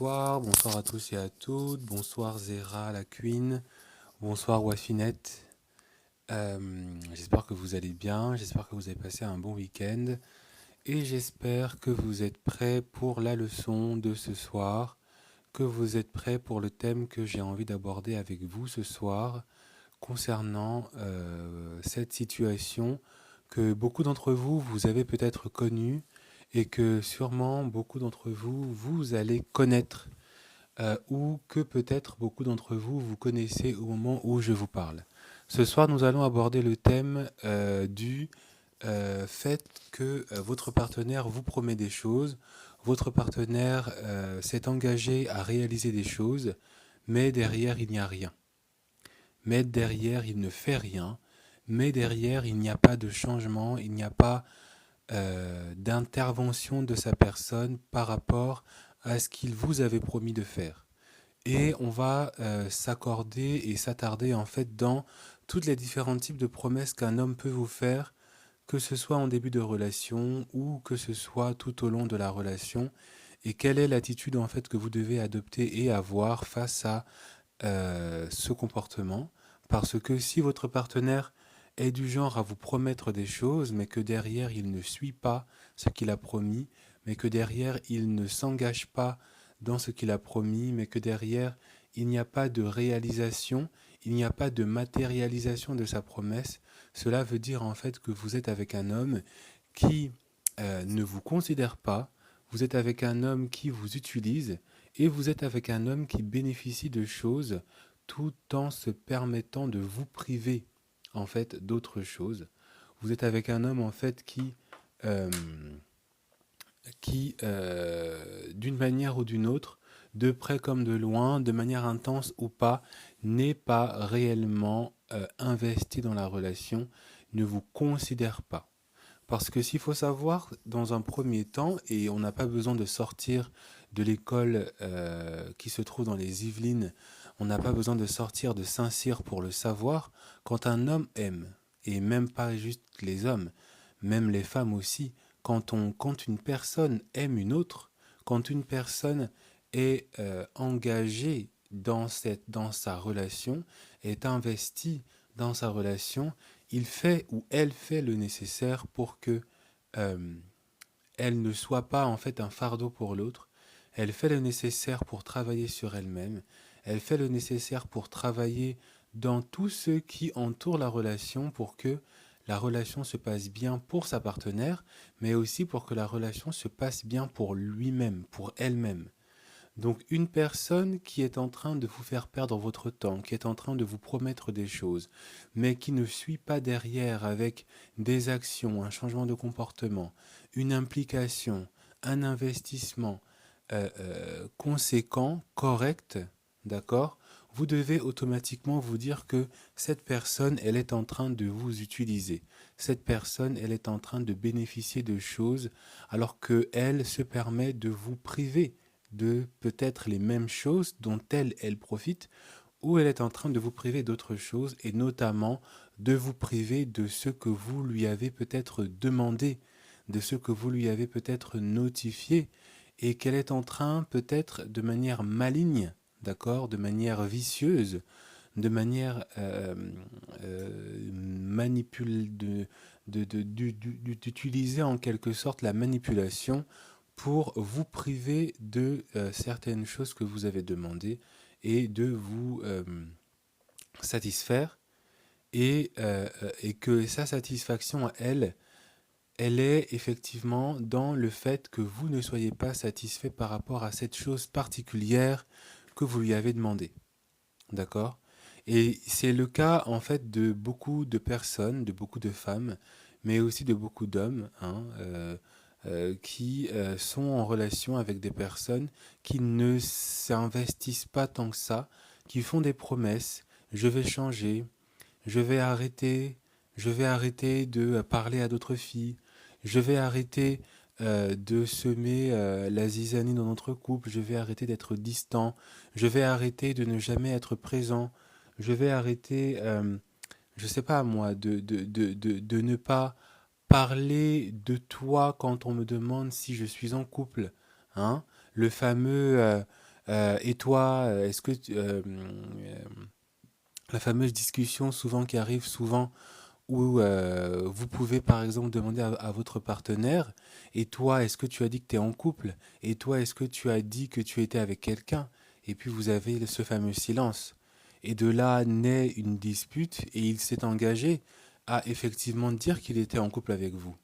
bonsoir à tous et à toutes, bonsoir Zera la Queen, bonsoir Wafinette. J'espère que vous allez bien, j'espère que vous avez passé un bon week-end et j'espère que vous êtes prêts pour la leçon de ce soir, que vous êtes prêts pour le thème que j'ai envie d'aborder avec vous ce soir concernant cette situation que beaucoup d'entre vous, vous avez peut-être connue et que sûrement beaucoup d'entre vous, vous allez connaître ou que peut-être beaucoup d'entre vous, vous connaissez au moment où je vous parle. Ce soir, nous allons aborder le thème du fait que votre partenaire vous promet des choses, votre partenaire s'est engagé à réaliser des choses, mais derrière, il n'y a rien. Mais derrière, il ne fait rien. Mais derrière, il n'y a pas de changement, il n'y a pas d'intervention de sa personne par rapport à ce qu'il vous avait promis de faire. Et on va s'accorder et s'attarder en fait dans toutes les différents types de promesses qu'un homme peut vous faire, que ce soit en début de relation ou que ce soit tout au long de la relation, et quelle est l'attitude en fait que vous devez adopter et avoir face à ce comportement. Parce que si votre partenaire est du genre à vous promettre des choses, mais que derrière il ne suit pas ce qu'il a promis, mais que derrière il ne s'engage pas dans ce qu'il a promis, mais que derrière il n'y a pas de réalisation, il n'y a pas de matérialisation de sa promesse, cela veut dire en fait que vous êtes avec un homme qui ne vous considère pas, vous êtes avec un homme qui vous utilise, et vous êtes avec un homme qui bénéficie de choses tout en se permettant de vous priver en fait d'autres choses. Vous êtes avec un homme en fait euh, qui d'une manière ou d'une autre, de près comme de loin, de manière intense ou pas, n'est pas réellement investi dans la relation, ne vous considère pas. Parce que s'il faut savoir, dans un premier temps, et on n'a pas besoin de sortir de l'école qui se trouve dans les Yvelines, on n'a pas besoin de sortir de Saint-Cyr pour le savoir, quand un homme aime, et même pas juste les hommes, même les femmes aussi, quand une personne aime une autre, quand une personne est engagée dans sa relation, est investie dans sa relation, il fait ou elle fait le nécessaire pour que euh, elle ne soit pas en fait un fardeau pour l'autre. Elle fait le nécessaire pour travailler sur elle-même. Elle fait le nécessaire pour travailler dans tout ce qui entoure la relation pour que la relation se passe bien pour sa partenaire, mais aussi pour que la relation se passe bien pour lui-même, pour elle-même. Donc une personne qui est en train de vous faire perdre votre temps, qui est en train de vous promettre des choses, mais qui ne suit pas derrière avec des actions, un changement de comportement, une implication, un investissement conséquent, correct, d'accord, vous devez automatiquement vous dire que cette personne, elle est en train de vous utiliser. Cette personne, elle est en train de bénéficier de choses alors qu'elle se permet de vous priver de peut-être les mêmes choses dont elle profite, ou elle est en train de vous priver d'autres choses, et notamment de vous priver de ce que vous lui avez peut-être demandé, de ce que vous lui avez peut-être notifié, et qu'elle est en train peut-être de manière maligne, d'accord, de manière vicieuse, de manière d'utiliser en quelque sorte la manipulation pour vous priver de certaines choses que vous avez demandées et de vous satisfaire et que sa satisfaction à elle, elle est effectivement dans le fait que vous ne soyez pas satisfait par rapport à cette chose particulière que vous lui avez demandé. D'accord? Et c'est le cas en fait de beaucoup de personnes, de beaucoup de femmes, mais aussi de beaucoup d'hommes, hein, qui sont en relation avec des personnes qui ne s'investissent pas tant que ça, qui font des promesses, je vais changer, je vais arrêter, je vais arrêter de parler à d'autres filles, je vais arrêter de semer la zizanie dans notre couple, je vais arrêter d'être distant, je vais arrêter de ne jamais être présent, je vais arrêter, je sais pas moi, de ne pas parler de toi quand on me demande si je suis en couple, hein, le fameux Et toi, est-ce que la fameuse discussion souvent qui arrive souvent où vous pouvez par exemple demander à votre partenaire, et toi, est-ce que tu as dit que tu es en couple? Et toi, est-ce que tu as dit que tu étais avec quelqu'un? Et puis vous avez ce fameux silence. Et de là naît une dispute et il s'est engagé à effectivement dire qu'il était en couple avec vous.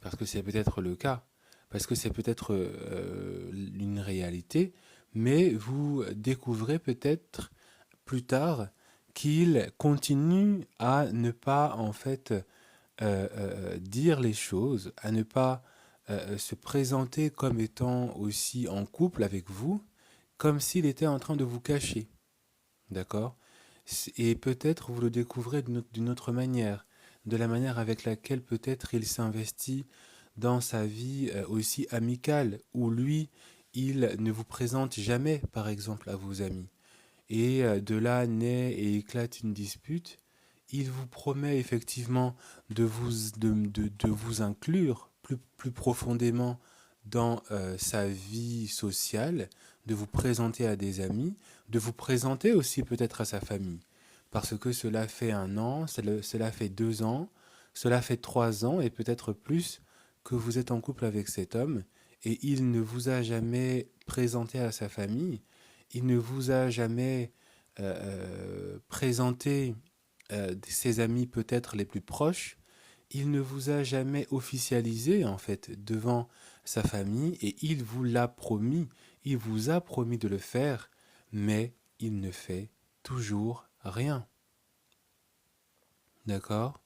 Parce que c'est peut-être le cas, parce que c'est peut-être une réalité, mais vous découvrez peut-être plus tard qu'il continue à ne pas en fait dire les choses, à ne pas se présenter comme étant aussi en couple avec vous, comme s'il était en train de vous cacher. D'accord? Et peut-être vous le découvrez d'une autre manière, de la manière avec laquelle peut-être il s'investit dans sa vie aussi amicale, où lui, il ne vous présente jamais, par exemple, à vos amis. Et de là naît et éclate une dispute. Il vous promet effectivement de vous inclure plus profondément dans sa vie sociale, de vous présenter à des amis, de vous présenter aussi peut-être à sa famille. Parce que cela fait 1 an, cela fait 2 ans, cela fait 3 ans et peut-être plus que vous êtes en couple avec cet homme et il ne vous a jamais présenté à sa famille, il ne vous a jamais présenté ses amis peut-être les plus proches, il ne vous a jamais officialisé en fait devant sa famille et il vous l'a promis, il vous a promis de le faire, mais il ne fait toujours rien. D'accord?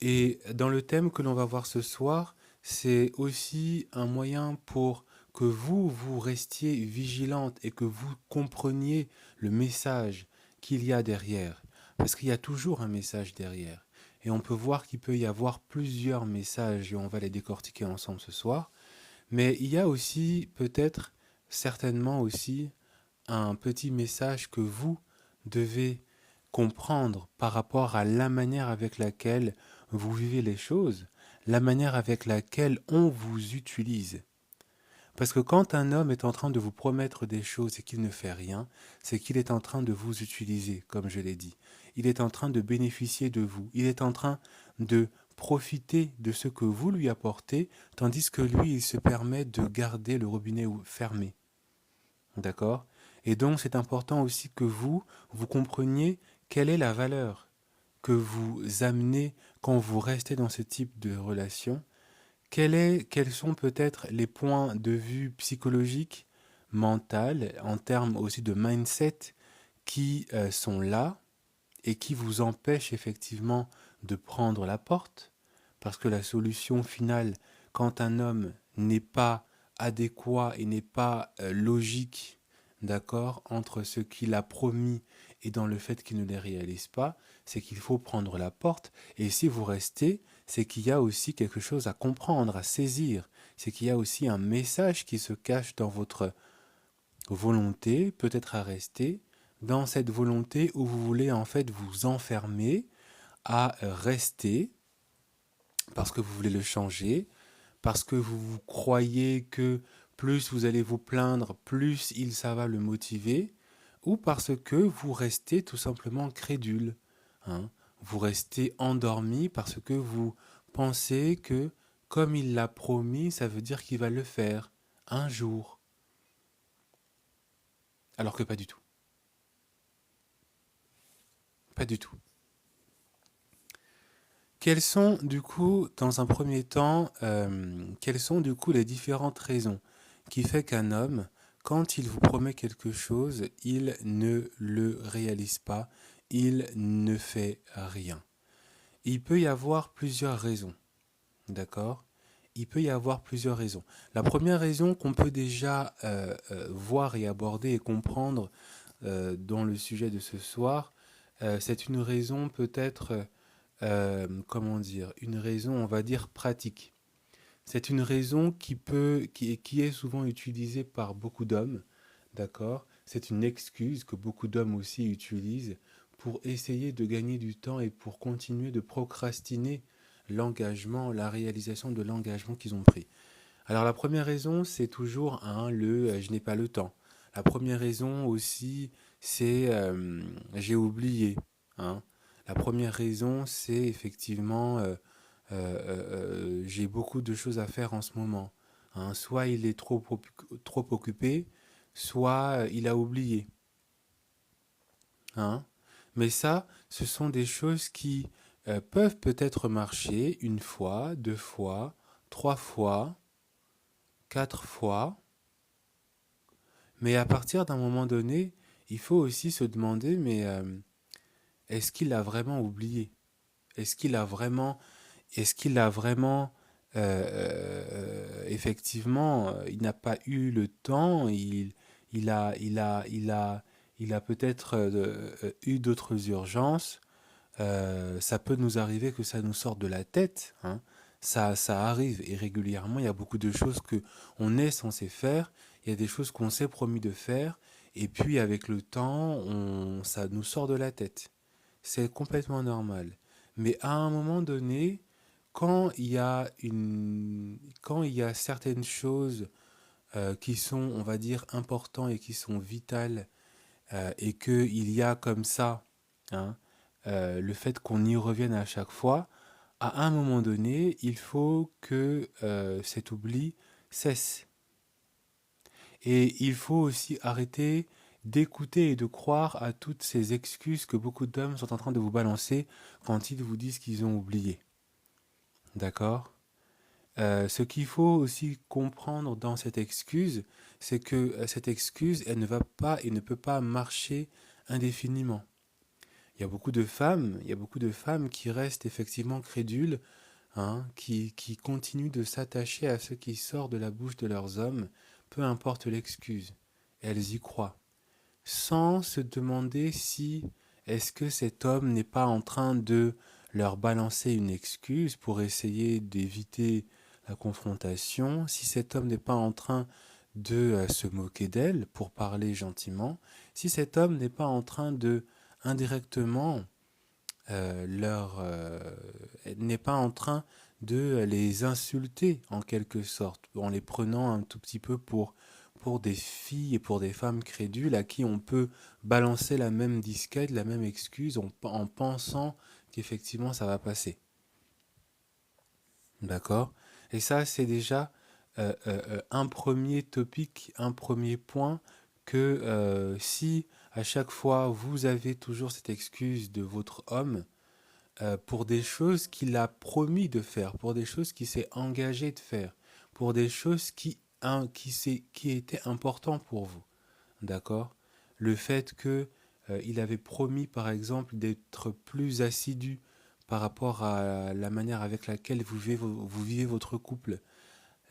Et dans le thème que l'on va voir ce soir, c'est aussi un moyen pour que vous restiez vigilante et que vous compreniez le message qu'il y a derrière. Parce qu'il y a toujours un message derrière. Et on peut voir qu'il peut y avoir plusieurs messages et on va les décortiquer ensemble ce soir. Mais il y a aussi peut-être, certainement aussi, un petit message que vous devez comprendre par rapport à la manière avec laquelle vous vivez les choses, la manière avec laquelle on vous utilise. Parce que quand un homme est en train de vous promettre des choses et qu'il ne fait rien, c'est qu'il est en train de vous utiliser, comme je l'ai dit. Il est en train de bénéficier de vous. Il est en train de profiter de ce que vous lui apportez, tandis que lui, il se permet de garder le robinet fermé. D'accord? Et donc, c'est important aussi que vous compreniez quelle est la valeur que vous amenez quand vous restez dans ce type de relation. Quels sont peut-être les points de vue psychologiques, mentaux, en termes aussi de mindset, qui sont là et qui vous empêchent effectivement de prendre la porte? Parce que la solution finale, quand un homme n'est pas adéquat et n'est pas logique, d'accord, entre ce qu'il a promis et dans le fait qu'il ne les réalise pas, c'est qu'il faut prendre la porte. Et si vous restez, c'est qu'il y a aussi quelque chose à comprendre, à saisir. C'est qu'il y a aussi un message qui se cache dans votre volonté, peut-être à rester, dans cette volonté où vous voulez en fait vous enfermer à rester parce que vous voulez le changer, parce que vous croyez que plus vous allez vous plaindre, plus ça va le motiver, ou parce que vous restez tout simplement crédule. Hein. Vous restez endormi parce que vous pensez que comme il l'a promis, ça veut dire qu'il va le faire un jour. Alors que pas du tout. Pas du tout. Quelles sont du coup, dans un premier temps, quelles sont du coup les différentes raisons qui fait qu'un homme, quand il vous promet quelque chose, il ne le réalise pas, il ne fait rien. Il peut y avoir plusieurs raisons, d'accord? Il peut y avoir plusieurs raisons. La première raison qu'on peut déjà voir et aborder et comprendre dans le sujet de ce soir, c'est une raison peut-être comment dire, une raison, on va dire, pratique. C'est une raison qui est souvent utilisée par beaucoup d'hommes, d'accord? C'est une excuse que beaucoup d'hommes aussi utilisent pour essayer de gagner du temps et pour continuer de procrastiner l'engagement, la réalisation de l'engagement qu'ils ont pris. Alors la première raison, c'est toujours le je n'ai pas le temps. La première raison aussi, c'est j'ai oublié. Hein. La première raison, c'est effectivement j'ai beaucoup de choses à faire en ce moment. Hein. Soit il est trop occupé, soit il a oublié. Hein. Mais ça, ce sont des choses qui peuvent peut-être marcher une fois, deux fois, trois fois, quatre fois, mais à partir d'un moment donné, il faut aussi se demander, mais est-ce qu'il a vraiment oublié? Est-ce qu'il a vraiment, est-ce qu'il a vraiment, effectivement, il n'a pas eu le temps, il a peut-être eu d'autres urgences. Ça peut nous arriver que ça nous sorte de la tête, hein. Ça arrive et régulièrement, il y a beaucoup de choses que on est censé faire, il y a des choses qu'on s'est promis de faire, et puis avec le temps, ça nous sort de la tête. C'est complètement normal. Mais à un moment donné, quand il y a certaines choses qui sont, on va dire, importantes et qui sont vitales, et qu'il y a comme ça, hein, le fait qu'on y revienne à chaque fois, à un moment donné, il faut que cet oubli cesse. Et il faut aussi arrêter d'écouter et de croire à toutes ces excuses que beaucoup d'hommes sont en train de vous balancer quand ils vous disent qu'ils ont oublié. D'accord? Ce qu'il faut aussi comprendre dans cette excuse, c'est que cette excuse, elle ne va pas et ne peut pas marcher indéfiniment. Il y a beaucoup de femmes qui restent effectivement crédules, hein, qui continuent de s'attacher à ce qui sort de la bouche de leurs hommes, peu importe l'excuse. Elles y croient, sans se demander si est-ce que cet homme n'est pas en train de leur balancer une excuse pour essayer d'éviter la confrontation, si cet homme n'est pas en train de se moquer d'elle pour parler gentiment, si cet homme n'est pas en train de indirectement n'est pas en train de les insulter en quelque sorte, en les prenant un tout petit peu pour des filles et pour des femmes crédules à qui on peut balancer la même disquette, la même excuse en pensant qu'effectivement ça va passer. D'accord? Et ça, c'est déjà un premier topic, un premier point que si à chaque fois vous avez toujours cette excuse de votre homme, pour des choses qu'il a promis de faire, pour des choses qu'il s'est engagé de faire, pour des choses qui étaient importantes pour vous. D'accord? Le fait que il avait promis, par exemple, d'être plus assidu par rapport à la manière avec laquelle vous vivez votre couple.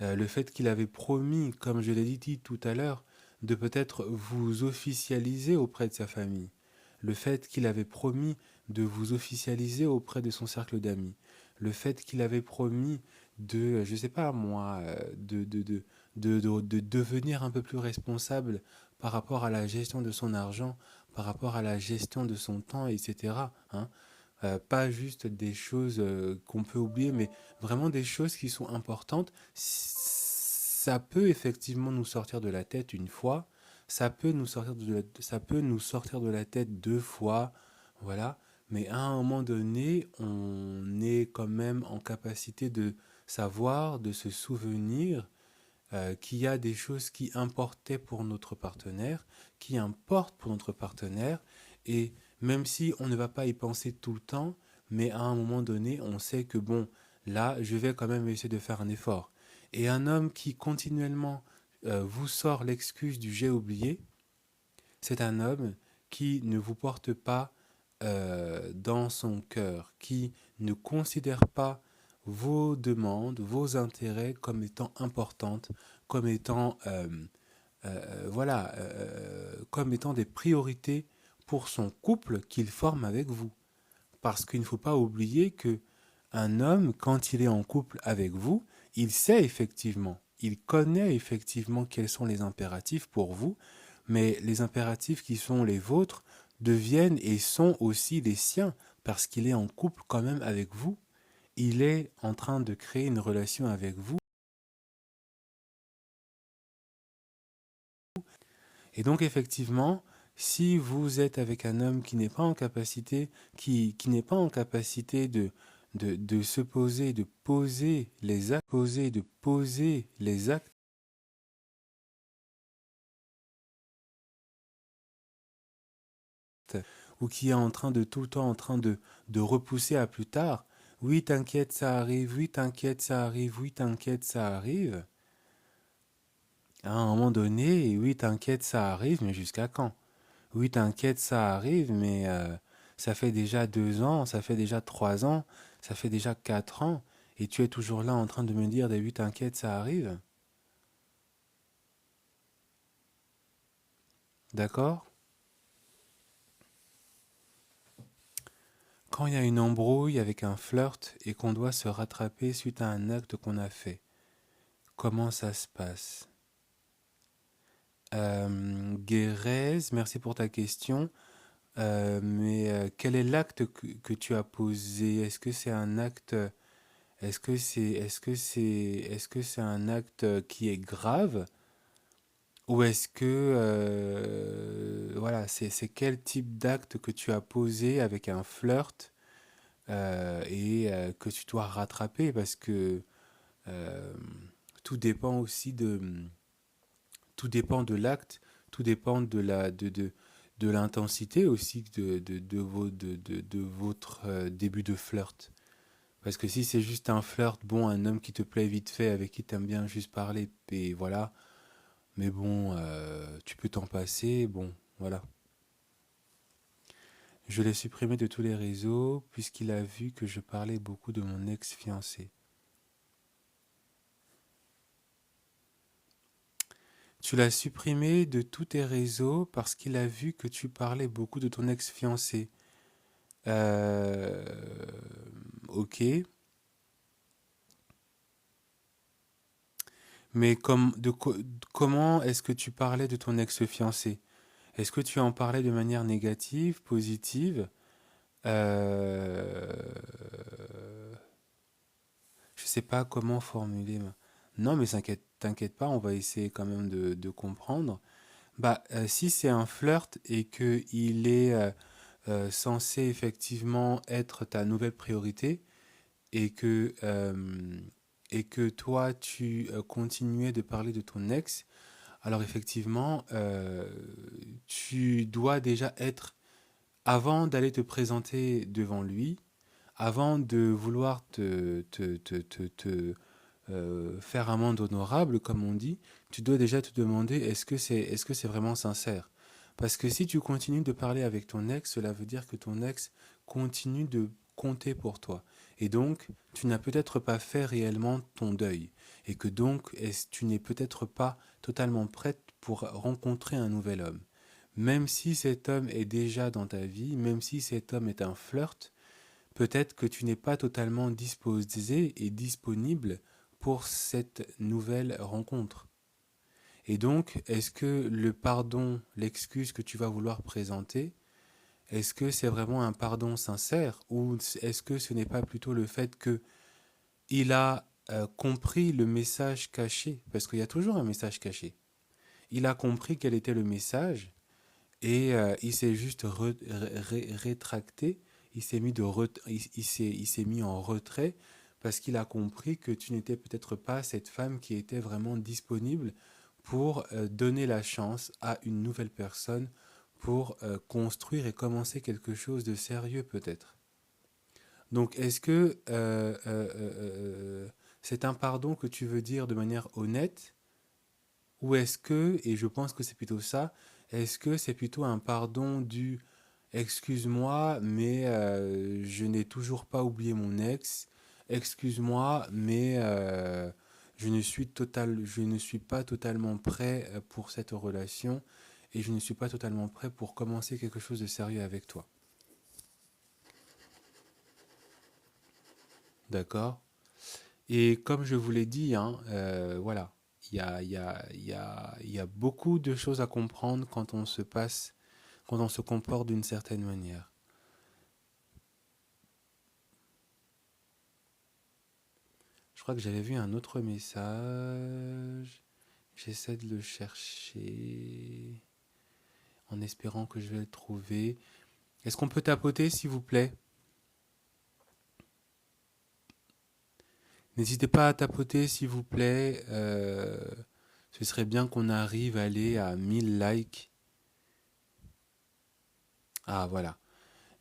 Le fait qu'il avait promis, comme je l'ai dit tout à l'heure, de peut-être vous officialiser auprès de sa famille. Le fait qu'il avait promis de vous officialiser auprès de son cercle d'amis. Le fait qu'il avait promis de, je sais pas moi, de devenir un peu plus responsable par rapport à la gestion de son argent, par rapport à la gestion de son temps, etc. Hein. Pas juste des choses qu'on peut oublier, mais vraiment des choses qui sont importantes. Ça peut effectivement nous sortir de la tête une fois, ça peut nous sortir de la tête deux fois, voilà. Mais à un moment donné, on est quand même en capacité de savoir, de se souvenir qu'il y a des choses qui importaient pour notre partenaire, qui importent pour notre partenaire, et même si on ne va pas y penser tout le temps, mais à un moment donné, on sait que bon, là, je vais quand même essayer de faire un effort. Et un homme qui continuellement vous sort l'excuse du j'ai oublié, c'est un homme qui ne vous porte pas dans son cœur, qui ne considère pas vos demandes, vos intérêts comme étant importantes, comme étant, voilà, comme étant des priorités pour son couple qu'il forme avec vous. Parce qu'il ne faut pas oublier que un homme, quand il est en couple avec vous, il sait effectivement, il connaît effectivement quels sont les impératifs pour vous, mais les impératifs qui sont les vôtres deviennent et sont aussi les siens, parce qu'il est en couple quand même avec vous. Il est en train de créer une relation avec vous. Et donc effectivement, si vous êtes avec un homme qui n'est pas en capacité, qui n'est pas en capacité de se poser, de poser les actes, de poser les actes, ou qui est en train de tout le temps en train de repousser à plus tard, oui t'inquiète ça arrive, oui t'inquiète ça arrive, oui t'inquiète ça arrive, à un moment donné, oui t'inquiète ça arrive, mais jusqu'à quand? Oui, t'inquiète, ça arrive, mais ça fait déjà 2 ans, ça fait déjà 3 ans, ça fait déjà 4 ans, et tu es toujours là en train de me dire, oui, t'inquiète, ça arrive. D'accord? Quand il y a une embrouille avec un flirt et qu'on doit se rattraper suite à un acte qu'on a fait, comment ça se passe? Guérez, merci pour ta question. Mais quel est l'acte que tu as posé? Est-ce que c'est un acte est-ce que c'est un acte qui est grave ou est-ce que voilà, c'est quel type d'acte que tu as posé avec un flirt et que tu dois rattraper parce que euh, tout dépend aussi tout dépend de l'acte, tout dépend de l'intensité aussi de votre début de flirt. Parce que si c'est juste un flirt, bon, un homme qui te plaît vite fait, avec qui t'aimes bien juste parler, et voilà. Mais bon, tu peux t'en passer, bon, voilà. Je l'ai supprimé de tous les réseaux puisqu'il a vu que je parlais beaucoup de mon ex-fiancé. Tu l'as supprimé de tous tes réseaux parce qu'il a vu que tu parlais beaucoup de ton ex-fiancé. Euh... Ok. Mais comment est-ce que tu parlais de ton ex-fiancé? Est-ce que tu en parlais de manière négative, positive? Euh, je sais pas comment formuler. Non, mais t'inquiète pas, on va essayer quand même de comprendre. Bah, si c'est un flirt et que il est censé effectivement être ta nouvelle priorité et que toi tu continuais de parler de ton ex, alors effectivement, tu dois déjà être avant d'aller te présenter devant lui, avant de vouloir faire amende honorable, comme on dit, tu dois déjà te demander est-ce que c'est vraiment sincère? Parce que si tu continues de parler avec ton ex, cela veut dire que ton ex continue de compter pour toi. Et donc, tu n'as peut-être pas fait réellement ton deuil. Et que donc, tu n'es peut-être pas totalement prête pour rencontrer un nouvel homme. Même si cet homme est déjà dans ta vie, même si cet homme est un flirt, peut-être que tu n'es pas totalement disposé et disponible pour cette nouvelle rencontre. Et donc, est-ce que le pardon, l'excuse que tu vas vouloir présenter, est-ce que c'est vraiment un pardon sincère ou est-ce que ce n'est pas plutôt le fait que il a compris le message caché, parce qu'il y a toujours un message caché. Il a compris quel était le message et il s'est juste rétracté, il s'est mis, il s'est mis en retrait parce qu'il a compris que tu n'étais peut-être pas cette femme qui était vraiment disponible pour donner la chance à une nouvelle personne pour construire et commencer quelque chose de sérieux peut-être. Donc est-ce que c'est un pardon que tu veux dire de manière honnête ou est-ce que, et je pense que c'est plutôt ça, est-ce que c'est plutôt un pardon du excuse-moi, mais je n'ai toujours pas oublié mon ex, excuse-moi, mais je ne suis pas totalement prêt pour cette relation et je ne suis pas totalement prêt pour commencer quelque chose de sérieux avec toi. D'accord? Et comme je vous l'ai dit, hein, voilà, il y a beaucoup de choses à comprendre quand on se passe, quand on se comporte d'une certaine manière. Je crois que j'avais vu un autre message. J'essaie de le chercher. en espérant que je vais le trouver. Est-ce qu'on peut tapoter, s'il vous plaît? N'hésitez pas à tapoter, s'il vous plaît. Ce serait bien qu'on arrive à aller à 1000 likes. Ah, voilà.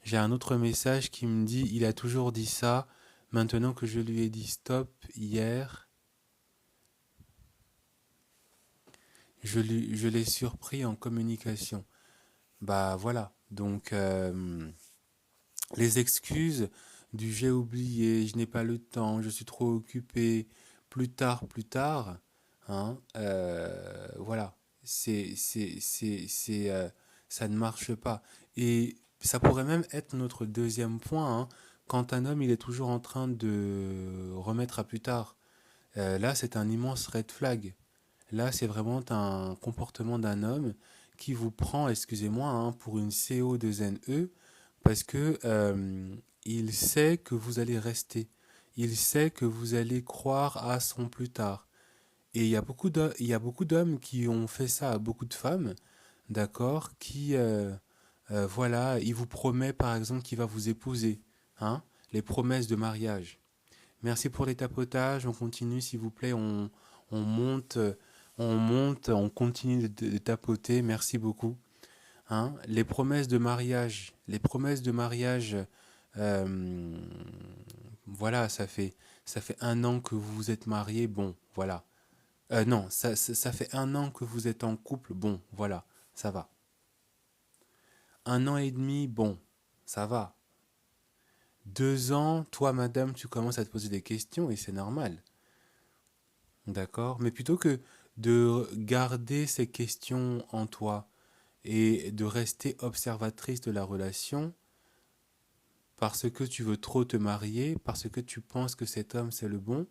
J'ai un autre message qui me dit, il a toujours dit ça, maintenant que je lui ai dit stop hier, je l'ai surpris en communication. Bah voilà, donc les excuses du j'ai oublié, je n'ai pas le temps, je suis trop occupé, plus tard, hein, voilà, ça ne marche pas. Et ça pourrait même être notre deuxième point, hein, quand un homme il est toujours en train de remettre à plus tard. Là, c'est un immense red flag. Là, c'est vraiment un comportement d'un homme qui vous prend, excusez-moi, hein, pour une CO de ZNE parce que il sait que vous allez rester. Il sait que vous allez croire à son plus tard. Et il y a beaucoup d'hommes qui ont fait ça à beaucoup de femmes, d'accord, qui, voilà, il vous promet par exemple qu'il va vous épouser, hein, les promesses de mariage. Merci pour les tapotages. On continue, s'il vous plaît. On monte, on monte, on continue de tapoter. Merci beaucoup. Hein. Les promesses de mariage. euh, voilà, ça fait un an que vous vous êtes mariés. Bon, voilà. Non, ça fait un an que vous êtes en couple. Bon, voilà, ça va. Un an et demi. Bon, ça va. 2 ans, toi, madame, tu commences à te poser des questions et c'est normal. D'accord? Mais plutôt que de garder ces questions en toi et de rester observatrice de la relation parce que tu veux trop te marier, parce que tu penses que cet homme c'est le bon,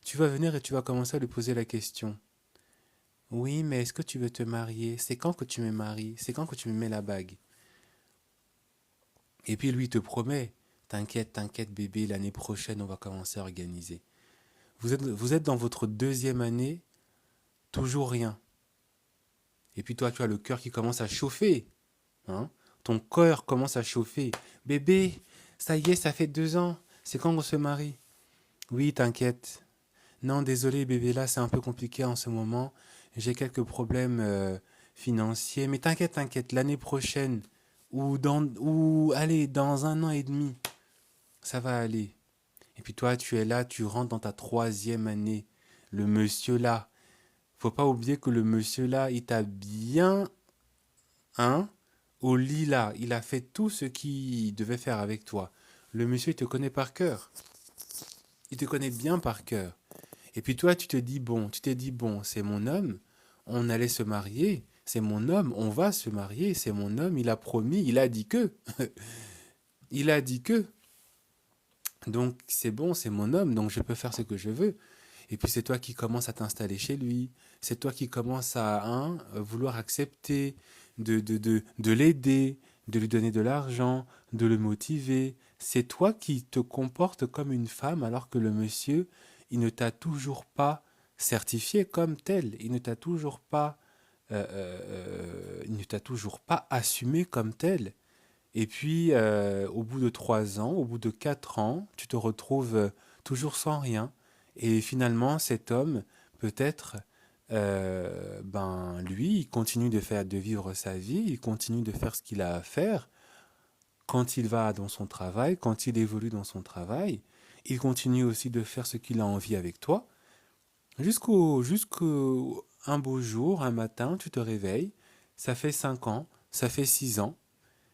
tu vas venir et tu vas commencer à lui poser la question. Oui, mais est-ce que tu veux te marier? C'est quand que tu me maries? C'est quand que tu me mets la bague? Et puis lui il te promet, t'inquiète, t'inquiète bébé, l'année prochaine on va commencer à organiser. Vous êtes dans votre deuxième année, toujours rien. Et puis toi, tu as le cœur qui commence à chauffer. Hein. Ton cœur commence à chauffer. Bébé, ça y est, ça fait 2 ans. C'est quand on se marie? Oui, t'inquiète. Non, désolé, bébé, là, c'est un peu compliqué en ce moment. J'ai quelques problèmes financiers. Mais t'inquiète, t'inquiète. L'année prochaine, allez, dans un an et demi, ça va aller. Et puis toi, tu es là, tu rentres dans ta troisième année. Le monsieur là, faut pas oublier que le monsieur là, il t'a bien, hein, au lit là, il a fait tout ce qu'il devait faire avec toi. Le monsieur, il te connaît par cœur. Il te connaît bien par cœur. Et puis toi, tu t'es dit, bon, c'est mon homme, on allait se marier, c'est mon homme, on va se marier, c'est mon homme, il a promis, il a dit que. Il a dit que. Donc c'est bon, c'est mon homme, donc je peux faire ce que je veux. Et puis c'est toi qui commences à t'installer chez lui. C'est toi qui commences à vouloir accepter de l'aider, de lui donner de l'argent, de le motiver. C'est toi qui te comportes comme une femme alors que le monsieur, il ne t'a toujours pas certifié comme tel. Il ne t'a toujours pas assumé comme tel. Et puis, au bout de 3 ans, au bout de 4 ans, tu te retrouves toujours sans rien. Et finalement, cet homme, peut-être, ben, lui, il continue de vivre sa vie, il continue de faire ce qu'il a à faire. Quand il va dans son travail, quand il évolue dans son travail, il continue aussi de faire ce qu'il a envie avec toi. Jusqu'au un beau jour, un matin, tu te réveilles, ça fait 5 ans, ça fait 6 ans,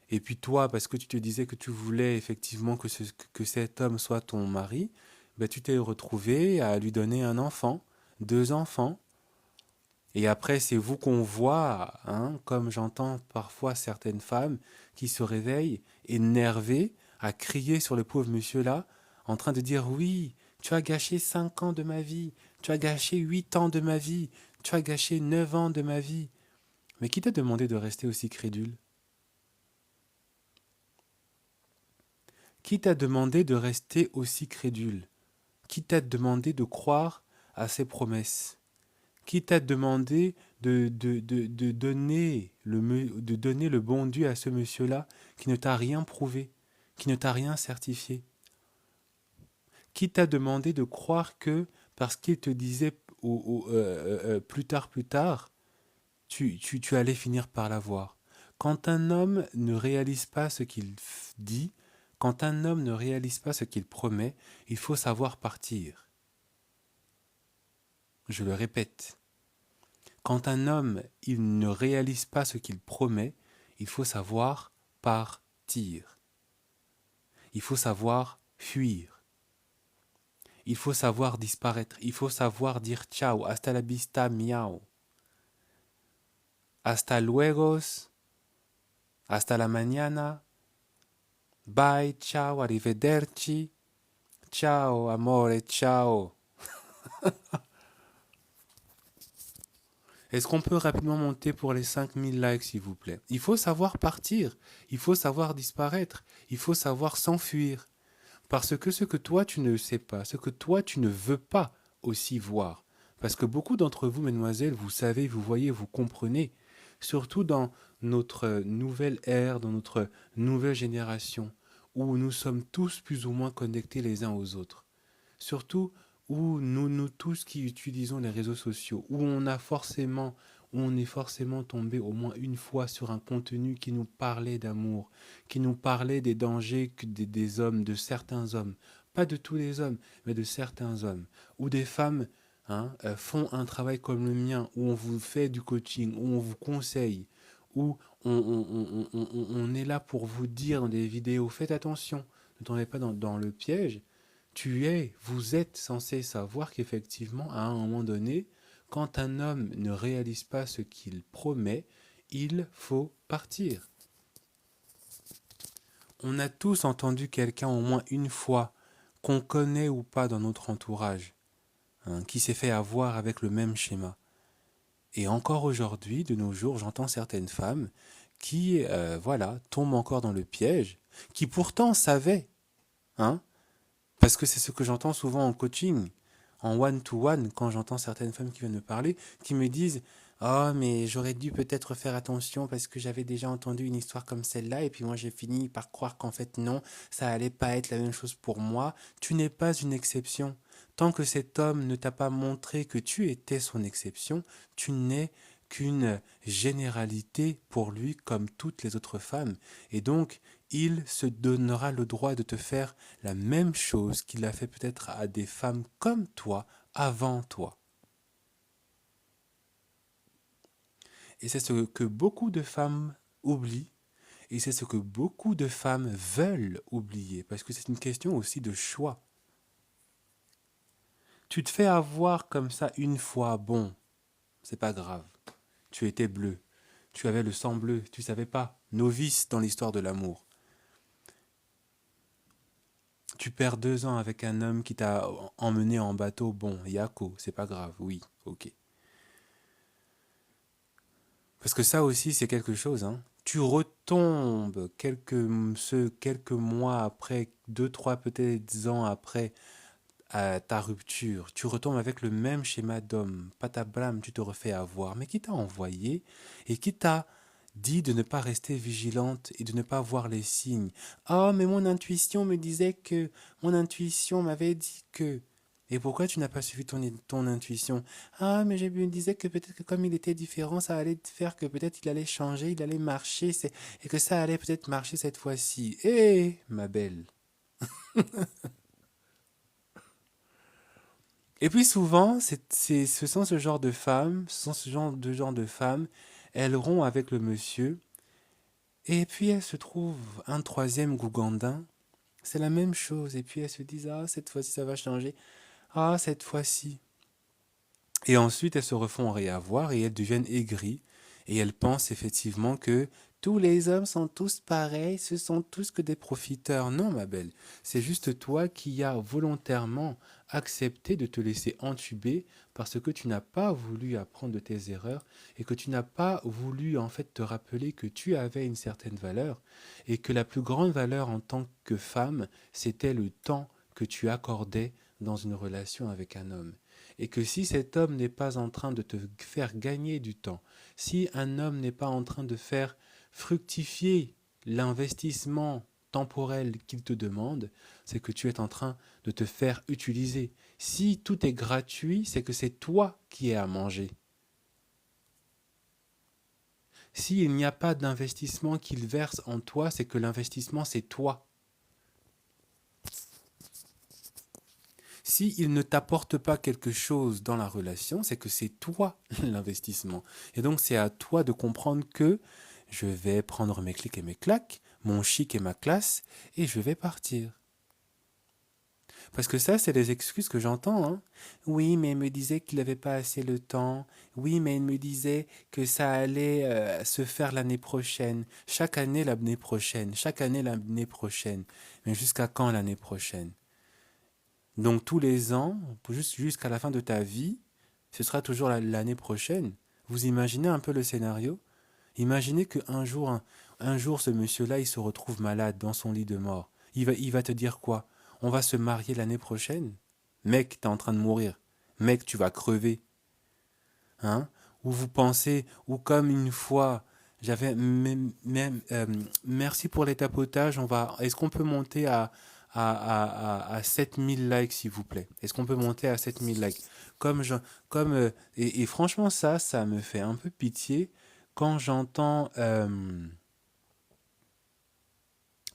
et puis toi, parce que tu te disais que tu voulais effectivement que cet homme soit ton mari, ben tu t'es retrouvé à lui donner un enfant, 2 enfants. Et après, c'est vous qu'on voit, hein, comme j'entends parfois certaines femmes qui se réveillent énervées à crier sur le pauvre monsieur-là, en train de dire oui, tu as gâché 5 ans de ma vie, tu as gâché 8 ans de ma vie, tu as gâché 9 ans de ma vie. Mais qui t'a demandé de rester aussi crédule? Qui t'a demandé de rester aussi crédule? Qui t'a demandé de croire à ses promesses? Qui t'a demandé de donner le bon Dieu à ce monsieur-là qui ne t'a rien prouvé, qui ne t'a rien certifié? Qui t'a demandé de croire que parce qu'il te disait plus tard, tu allais finir par l'avoir? Quand un homme ne réalise pas ce qu'il dit, quand un homme ne réalise pas ce qu'il promet, il faut savoir partir. Je le répète. Quand un homme il ne réalise pas ce qu'il promet, il faut savoir partir. Il faut savoir fuir. Il faut savoir disparaître. Il faut savoir dire ciao, hasta la vista, miau. Hasta luego, hasta la mañana. Bye, ciao, arrivederci. Ciao, amore, ciao. Est-ce qu'on peut rapidement monter pour les 5000 likes, s'il vous plaît? Il faut savoir partir. Il faut savoir disparaître. Il faut savoir s'enfuir. Parce que ce que toi tu ne sais pas, ce que toi tu ne veux pas aussi voir, parce que beaucoup d'entre vous, mesdemoiselles, vous savez, vous voyez, vous comprenez, surtout dans notre nouvelle ère, dans notre nouvelle génération, où nous sommes tous plus ou moins connectés les uns aux autres. Surtout où nous tous qui utilisons les réseaux sociaux, où on est forcément tombé au moins une fois sur un contenu qui nous parlait d'amour, qui nous parlait des dangers des hommes, de certains hommes, pas de tous les hommes, mais de certains hommes, où des femmes font un travail comme le mien, où on vous fait du coaching, où on vous conseille, où on est là pour vous dire dans des vidéos, faites attention, ne tombez pas dans le piège. Vous êtes censé savoir qu'effectivement, à un moment donné, quand un homme ne réalise pas ce qu'il promet, il faut partir. On a tous entendu quelqu'un au moins une fois, qu'on connaît ou pas dans notre entourage, qui s'est fait avoir avec le même schéma. Et encore aujourd'hui, de nos jours, j'entends certaines femmes qui, tombent encore dans le piège, qui pourtant savaient, parce que c'est ce que j'entends souvent en coaching, en one-to-one, quand j'entends certaines femmes qui viennent me parler, qui me disent «Oh, mais j'aurais dû peut-être faire attention parce que j'avais déjà entendu une histoire comme celle-là et puis moi j'ai fini par croire qu'en fait non, ça allait pas être la même chose pour moi. Tu n'es pas une exception. Tant que cet homme ne t'a pas montré que tu étais son exception, tu n'es qu'une généralité pour lui comme toutes les autres femmes. Et donc, il se donnera le droit de te faire la même chose qu'il a fait peut-être à des femmes comme toi, avant toi. Et c'est ce que beaucoup de femmes oublient, et c'est ce que beaucoup de femmes veulent oublier, parce que c'est une question aussi de choix. Tu te fais avoir comme ça une fois, bon, c'est pas grave. Tu étais bleu, tu avais le sang bleu, tu savais pas, novice dans l'histoire de l'amour. Tu perds 2 ans avec un homme qui t'a emmené en bateau, bon, Yako, c'est pas grave, oui, ok. Parce que ça aussi, c'est quelque chose, Tu retombes quelques mois après, 2, 3 peut-être ans après ta rupture. Tu retombes avec le même schéma d'homme. Patablame, tu te refais avoir. Mais qui t'a envoyé et qui t'a dit de ne pas rester vigilante et de ne pas voir les signes. Oh, mais mon intuition me disait que, mon intuition m'avait dit que. Et pourquoi tu n'as pas suivi ton intuition? Ah, mais je me disais que peut-être que comme il était différent, ça allait faire que peut-être il allait changer, il allait marcher, et que ça allait peut-être marcher cette fois-ci. Eh, ma belle. Et puis souvent, ce sont ce genre de femmes, ce sont ce genre de femmes, elles rompent avec le monsieur, et puis elles se trouvent un troisième Gougandin, c'est la même chose, et puis elles se disent, ah, cette fois-ci ça va changer, ah, cette fois-ci. Et ensuite elles se refont réavoir et elles deviennent aigries, et elles pensent effectivement que tous les hommes sont tous pareils, ce sont tous que des profiteurs. Non, ma belle, c'est juste toi qui as volontairement accepté de te laisser entuber parce que tu n'as pas voulu apprendre de tes erreurs et que tu n'as pas voulu en fait te rappeler que tu avais une certaine valeur et que la plus grande valeur en tant que femme, c'était le temps que tu accordais dans une relation avec un homme. Et que si cet homme n'est pas en train de te faire gagner du temps, si un homme n'est pas en train de faire fructifier l'investissement temporel qu'il te demande, c'est que tu es en train de te faire utiliser. Si tout est gratuit, c'est que c'est toi qui es à manger. S'il n'y a pas d'investissement qu'il verse en toi, c'est que l'investissement, c'est toi. S'il ne t'apporte pas quelque chose dans la relation, c'est que c'est toi l'investissement. Et donc, c'est à toi de comprendre que je vais prendre mes clics et mes claques, mon chic et ma classe, et je vais partir. Parce que ça, c'est les excuses que j'entends. Hein. Oui, mais il me disait qu'il n'avait pas assez le temps. Oui, mais il me disait que ça allait se faire l'année prochaine. Chaque année, l'année prochaine. Chaque année, l'année prochaine. Mais jusqu'à quand l'année prochaine? Donc tous les ans, jusqu'à la fin de ta vie, ce sera toujours l'année prochaine. Vous imaginez un peu le scénario? Imaginez qu'un jour, un jour, ce monsieur-là, il se retrouve malade dans son lit de mort. Il va te dire quoi? On va se marier l'année prochaine? Mec, t'es en train de mourir. Mec, tu vas crever. Hein? Ou vous pensez, ou comme une fois, j'avais merci pour les tapotages, est-ce qu'on peut monter à 7000 likes, s'il vous plaît? Est-ce qu'on peut monter à 7000 likes? Comme je, et franchement, ça me fait un peu pitié quand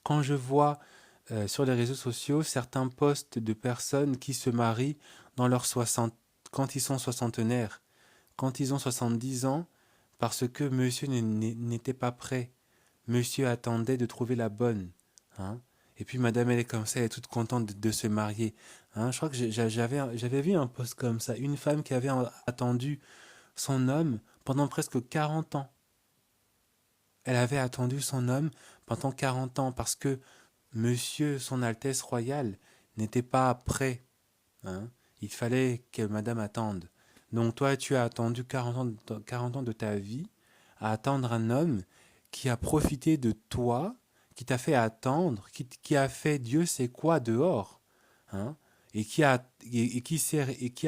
quand je vois sur les réseaux sociaux certains posts de personnes qui se marient dans leurs 60, quand ils sont soixantenaires, quand ils ont 70 ans, parce que monsieur n'était pas prêt. Monsieur attendait de trouver la bonne. Hein. Et puis madame, elle est comme ça, elle est toute contente de se marier. Hein. Je crois que j'avais vu un post comme ça. Une femme qui avait attendu son homme pendant presque 40 ans. Elle avait attendu son homme pendant 40 ans parce que monsieur, son Altesse royale, n'était pas prêt. Hein. Il fallait que madame attende. Donc toi, tu as attendu 40 ans de ta vie à attendre un homme qui a profité de toi, qui t'a fait attendre, qui a fait Dieu sait quoi dehors. Hein, et qui a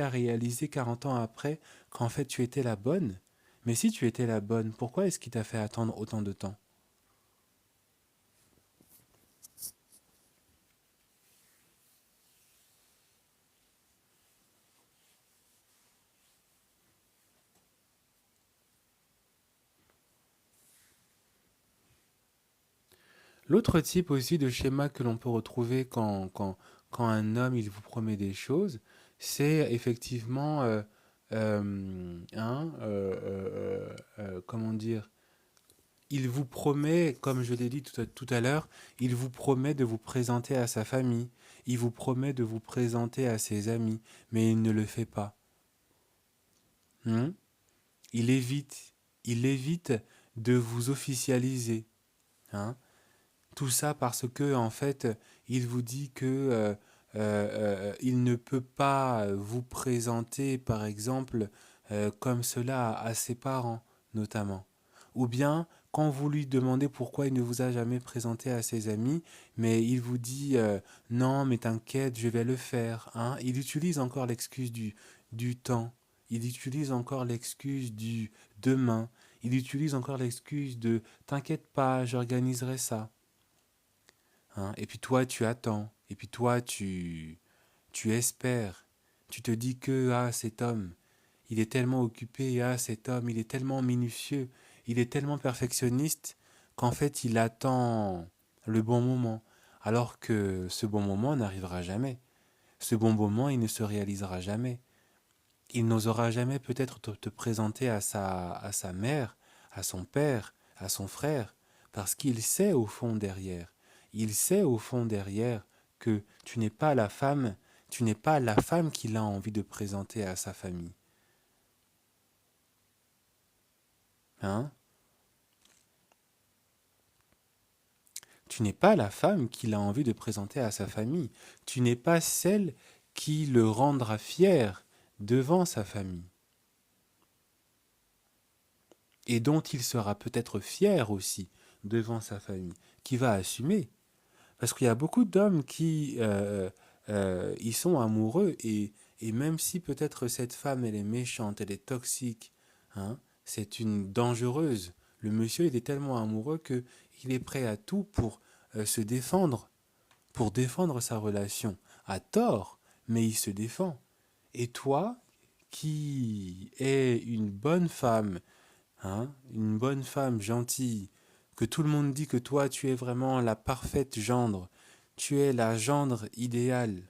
réalisé 40 ans après qu'en fait tu étais la bonne. Mais si tu étais la bonne, pourquoi est-ce qu'il t'a fait attendre autant de temps? L'autre type aussi de schéma que l'on peut retrouver quand un homme il vous promet des choses, c'est effectivement, comment dire, il vous promet, comme je l'ai dit tout à l'heure, il vous promet de vous présenter à sa famille, il vous promet de vous présenter à ses amis, mais il ne le fait pas. Hein. Il évite, il évite de vous officialiser. Hein. Tout ça parce que, en fait, il vous dit que il ne peut pas vous présenter, par exemple, comme cela à ses parents, notamment. Ou bien, quand vous lui demandez pourquoi il ne vous a jamais présenté à ses amis, mais il vous dit non, mais t'inquiète, je vais le faire. Hein. Il utilise encore l'excuse du temps. Il utilise encore l'excuse du demain. Il utilise encore l'excuse de t'inquiète pas, j'organiserai ça. Hein. Et puis toi, tu attends. Et puis toi, tu espères. Tu te dis que ah, cet homme, il est tellement occupé, ah, cet homme, il est tellement minutieux, il est tellement perfectionniste qu'en fait, il attend le bon moment. Alors que ce bon moment n'arrivera jamais. Ce bon moment, il ne se réalisera jamais. Il n'osera jamais peut-être te présenter à sa mère, à son père, à son frère, parce qu'il sait au fond derrière, il sait au fond derrière que tu n'es pas la femme, tu n'es pas la femme qu'il a envie de présenter à sa famille. Hein? Tu n'es pas la femme qu'il a envie de présenter à sa famille. Tu n'es pas celle qui le rendra fier devant sa famille. Et dont il sera peut-être fier aussi devant sa famille, qui va assumer. Parce qu'il y a beaucoup d'hommes qui ils sont amoureux et même si peut-être cette femme, elle est méchante, elle est toxique, hein, c'est une dangereuse. Le monsieur, il est tellement amoureux que il est prêt à tout pour défendre sa relation. À tort, mais il se défend. Et toi, qui es une bonne femme, hein, une bonne femme gentille, que tout le monde dit que toi, tu es vraiment la parfaite gendre, tu es la gendre idéale,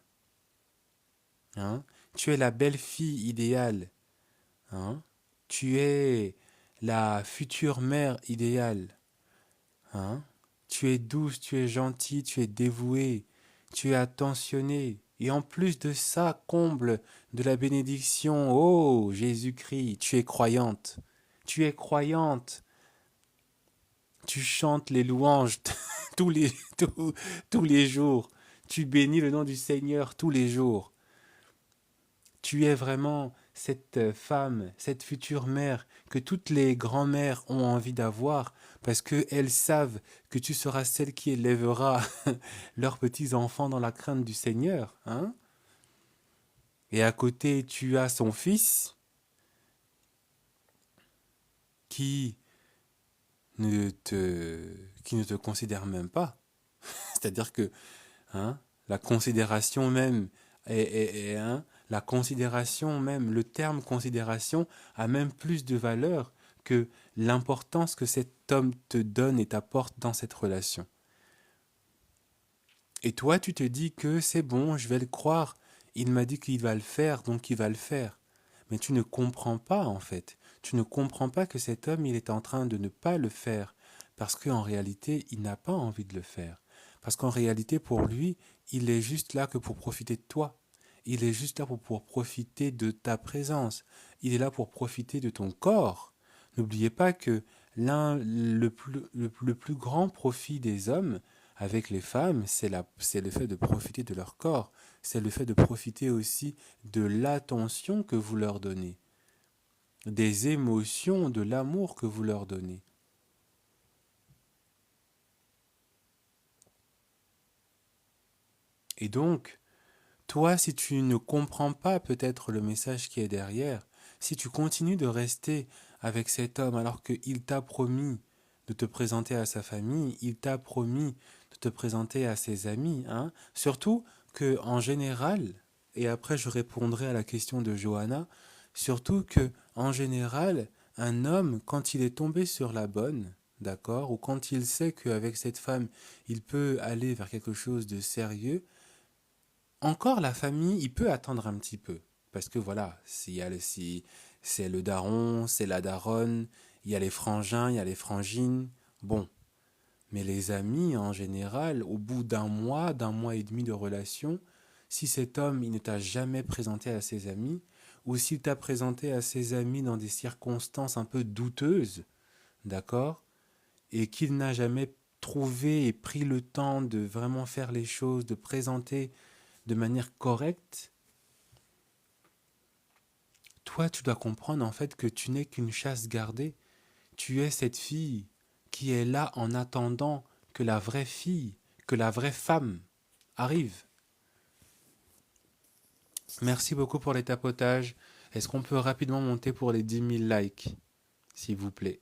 hein, tu es la belle-fille idéale, hein, tu es la future mère idéale, hein, tu es douce, tu es gentille, tu es dévouée, tu es attentionnée. Et en plus de ça, comble de la bénédiction, oh Jésus-Christ, tu es croyante. Tu es croyante. Tu chantes les louanges tous les, tous les jours. Tu bénis le nom du Seigneur tous les jours. Tu es vraiment cette femme, cette future mère que toutes les grand-mères ont envie d'avoir parce qu'elles savent que tu seras celle qui élèvera leurs petits-enfants dans la crainte du Seigneur. Hein. Et à côté, tu as son fils qui qui ne te considère même pas. C'est-à-dire que hein, la considération même hein, la considération même, le terme considération a même plus de valeur que l'importance que cet homme te donne et t'apporte dans cette relation. Et toi, tu te dis que c'est bon, je vais le croire. Il m'a dit qu'il va le faire, donc il va le faire. Mais tu ne comprends pas, en fait. Tu ne comprends pas que cet homme, il est en train de ne pas le faire. Parce qu'en réalité, il n'a pas envie de le faire. Parce qu'en réalité, pour lui, il est juste là que pour profiter de toi. Il est juste là pour profiter de ta présence. Il est là pour profiter de ton corps. N'oubliez pas que le plus grand profit des hommes avec les femmes, c'est le fait de profiter de leur corps. C'est le fait de profiter aussi de l'attention que vous leur donnez, des émotions, de l'amour que vous leur donnez. Et donc, toi, si tu ne comprends pas peut-être le message qui est derrière, si tu continues de rester avec cet homme alors qu'il t'a promis de te présenter à sa famille, il t'a promis de te présenter à ses amis, hein, surtout que en général, et après je répondrai à la question de Johanna, surtout que en général, un homme, quand il est tombé sur la bonne, d'accord, ou quand il sait qu'avec cette femme, il peut aller vers quelque chose de sérieux, encore la famille, il peut attendre un petit peu. Parce que voilà, c'est le daron, c'est la daronne, il y a les frangins, il y a les frangines. Bon, mais les amis, en général, au bout d'un mois et demi de relation, si cet homme, il ne t'a jamais présenté à ses amis, ou s'il t'a présenté à ses amis dans des circonstances un peu douteuses, d'accord, et qu'il n'a jamais trouvé et pris le temps de vraiment faire les choses, de présenter de manière correcte, toi, tu dois comprendre en fait que tu n'es qu'une chasse gardée. Tu es cette fille qui est là en attendant que la vraie fille, que la vraie femme arrive. Merci beaucoup pour les tapotages. Est-ce qu'on peut rapidement monter pour les 10 000 likes, s'il vous plaît?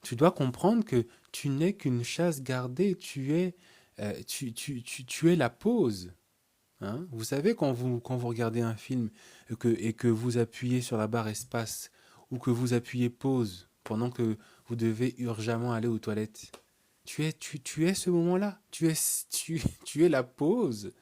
Tu dois comprendre que tu n'es qu'une chasse gardée, tu es la pause. Hein. Vous savez, quand vous regardez un film et que vous appuyez sur la barre espace ou que vous appuyez pause pendant que vous devez urgemment aller aux toilettes, tu es ce moment-là. Tu es la pause.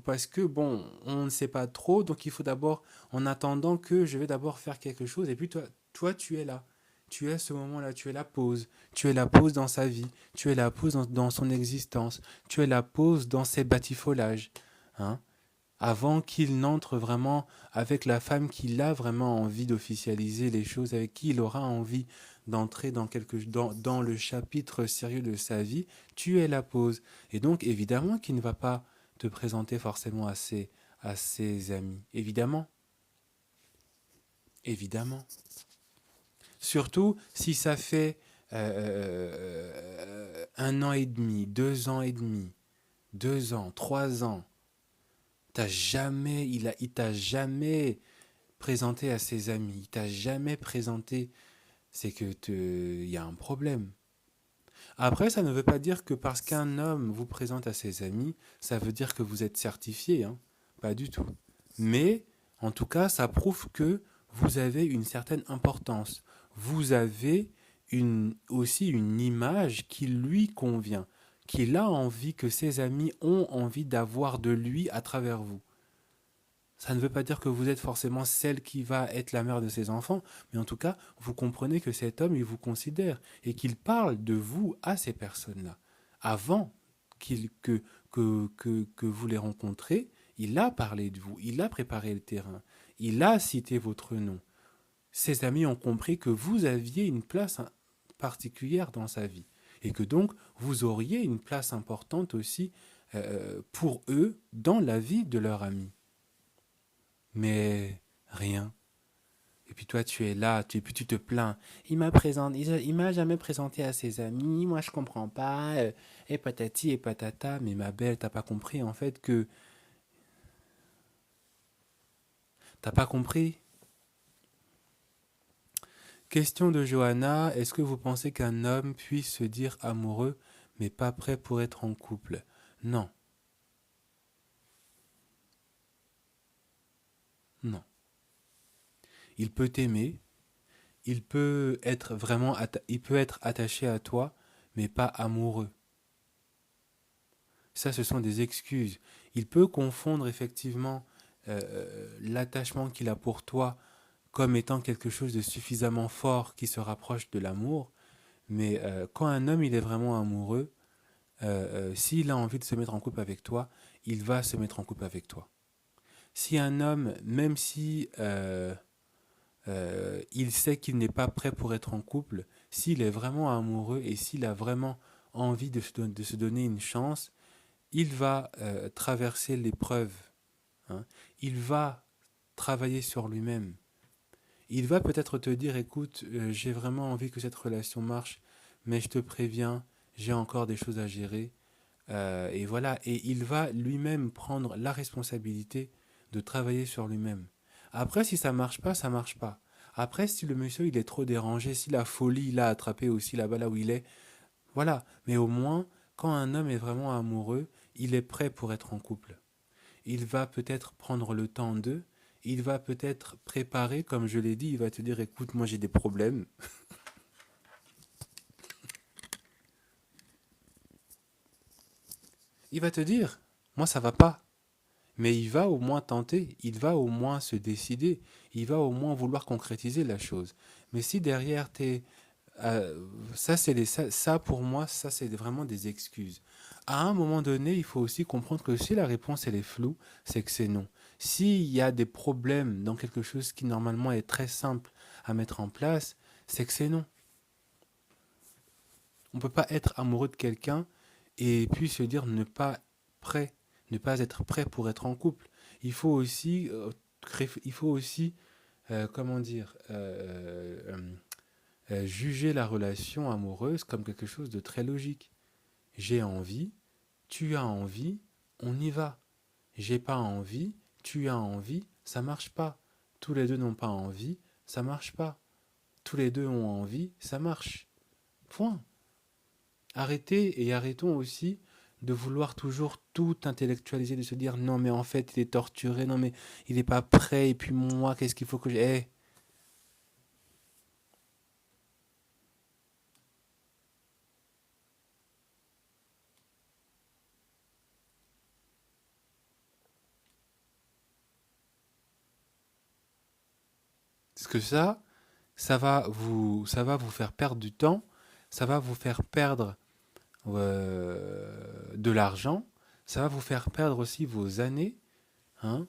Parce que, bon, on ne sait pas trop, donc il faut d'abord, en attendant que je vais d'abord faire quelque chose, et puis toi, tu es là. Tu es ce moment-là, tu es la pause. Tu es la pause dans sa vie. Tu es la pause dans son existence. Tu es la pause dans ses batifolages. Hein, avant qu'il n'entre vraiment avec la femme qu'il a vraiment envie d'officialiser les choses, avec qui il aura envie d'entrer dans le chapitre sérieux de sa vie, tu es la pause. Et donc, évidemment qu'il ne va pas te présenter forcément à ses amis. Évidemment. Évidemment. Surtout si ça fait 1 an et demi, 2 ans et demi, 2 ans, 3 ans, il t'a jamais présenté à ses amis, il t'a jamais présenté, c'est que il y a un problème. Après, ça ne veut pas dire que parce qu'un homme vous présente à ses amis, ça veut dire que vous êtes certifié, hein. Pas du tout. Mais, en tout cas, ça prouve que vous avez une certaine importance. Vous avez aussi une image qui lui convient, qu'il a envie, que ses amis ont envie d'avoir de lui à travers vous. Ça ne veut pas dire que vous êtes forcément celle qui va être la mère de ses enfants, mais en tout cas, vous comprenez que cet homme, il vous considère et qu'il parle de vous à ces personnes-là. Avant qu'il, que vous les rencontrez, il a parlé de vous, il a préparé le terrain, il a cité votre nom. Ses amis ont compris que vous aviez une place particulière dans sa vie et que donc vous auriez une place importante aussi pour eux dans la vie de leur ami. Mais rien. Et puis toi, tu es là, puis tu te plains. Il m'a jamais présenté à ses amis, moi je comprends pas, et patati et patata. Mais ma belle, t'as pas compris en fait que... T'as pas compris. Question de Johanna, est-ce que vous pensez qu'un homme puisse se dire amoureux, mais pas prêt pour être en couple? Non, non. Il peut t'aimer, il peut être attaché à toi, mais pas amoureux. Ça, ce sont des excuses. Il peut confondre effectivement l'attachement qu'il a pour toi comme étant quelque chose de suffisamment fort qui se rapproche de l'amour, mais quand un homme il est vraiment amoureux, s'il a envie de se mettre en couple avec toi, il va se mettre en couple avec toi. Si un homme, même si il sait qu'il n'est pas prêt pour être en couple, s'il est vraiment amoureux et s'il a vraiment envie de se donner une chance, il va traverser l'épreuve, hein. Il va travailler sur lui-même. Il va peut-être te dire, écoute, j'ai vraiment envie que cette relation marche, mais je te préviens, j'ai encore des choses à gérer. Et voilà, et il va lui-même prendre la responsabilité de travailler sur lui-même. Après, si ça marche pas, ça marche pas. Après, si le monsieur il est trop dérangé, si la folie l'a attrapé aussi là-bas là où il est, voilà. Mais au moins, quand un homme est vraiment amoureux, il est prêt pour être en couple. Il va peut-être prendre le temps d'eux, il va peut-être préparer, comme je l'ai dit, il va te dire, écoute, moi j'ai des problèmes. Il va te dire, moi ça va pas. Mais il va au moins tenter, il va au moins se décider, il va au moins vouloir concrétiser la chose. Mais si derrière t'es... ça, pour moi, ça c'est vraiment des excuses. À un moment donné, il faut aussi comprendre que si la réponse elle est floue, c'est que c'est non. S'il y a des problèmes dans quelque chose qui normalement est très simple à mettre en place, c'est que c'est non. On ne peut pas être amoureux de quelqu'un et puis se dire prêt, ne pas être prêt pour être en couple. Il faut aussi, il faut aussi comment dire, juger la relation amoureuse comme quelque chose de très logique. J'ai envie, tu as envie, on y va. J'ai pas envie, tu as envie, ça marche pas. Tous les deux n'ont pas envie, ça marche pas. Tous les deux ont envie, ça marche. Point. Arrêtez et arrêtons aussi de vouloir toujours tout intellectualiser, de se dire non mais en fait il est torturé, non mais il n'est pas prêt et puis moi qu'est-ce qu'il faut que j'ai... Parce que ça va vous faire perdre du temps, ça va vous faire perdre de l'argent, ça va vous faire perdre aussi vos années, hein,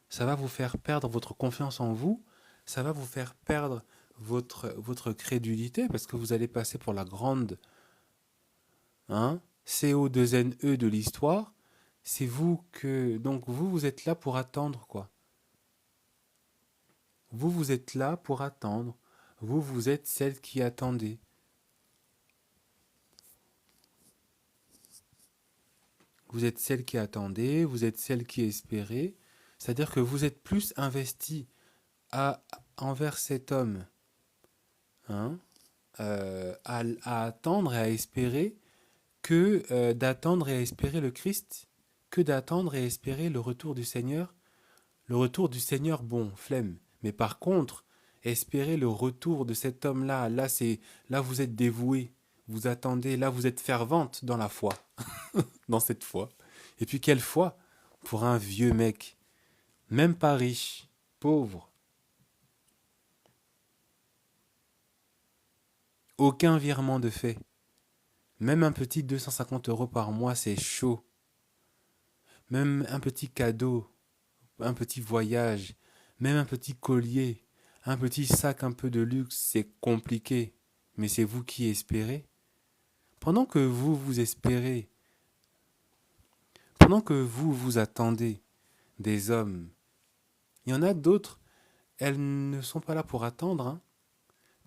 ça va vous faire perdre votre confiance en vous, ça va vous faire perdre votre crédulité parce que vous allez passer pour la grande, hein, CO2NE de l'histoire. C'est vous que... Donc vous êtes là pour attendre quoi. Vous êtes là pour attendre. Vous êtes celle qui attendait. vous êtes celle qui attendait, vous êtes celle qui espérait. C'est-à-dire que vous êtes plus investi à, envers cet homme, hein, à attendre et à espérer que d'attendre et à espérer le Christ, que d'attendre et à espérer le retour du Seigneur. Le retour du Seigneur, bon, flemme. Mais par contre, espérer le retour de cet homme-là, là vous êtes dévoué, vous attendez, là vous êtes fervente dans la foi, dans cette foi. Et puis quelle foi pour un vieux mec, même pas riche, pauvre, aucun virement de fait. Même un petit 250 € par mois, c'est chaud. Même un petit cadeau, un petit voyage, même un petit collier, un petit sac un peu de luxe, c'est compliqué. Mais c'est vous qui espérez. Pendant que vous espérez, pendant que vous attendez des hommes, il y en a d'autres, elles ne sont pas là pour attendre, hein.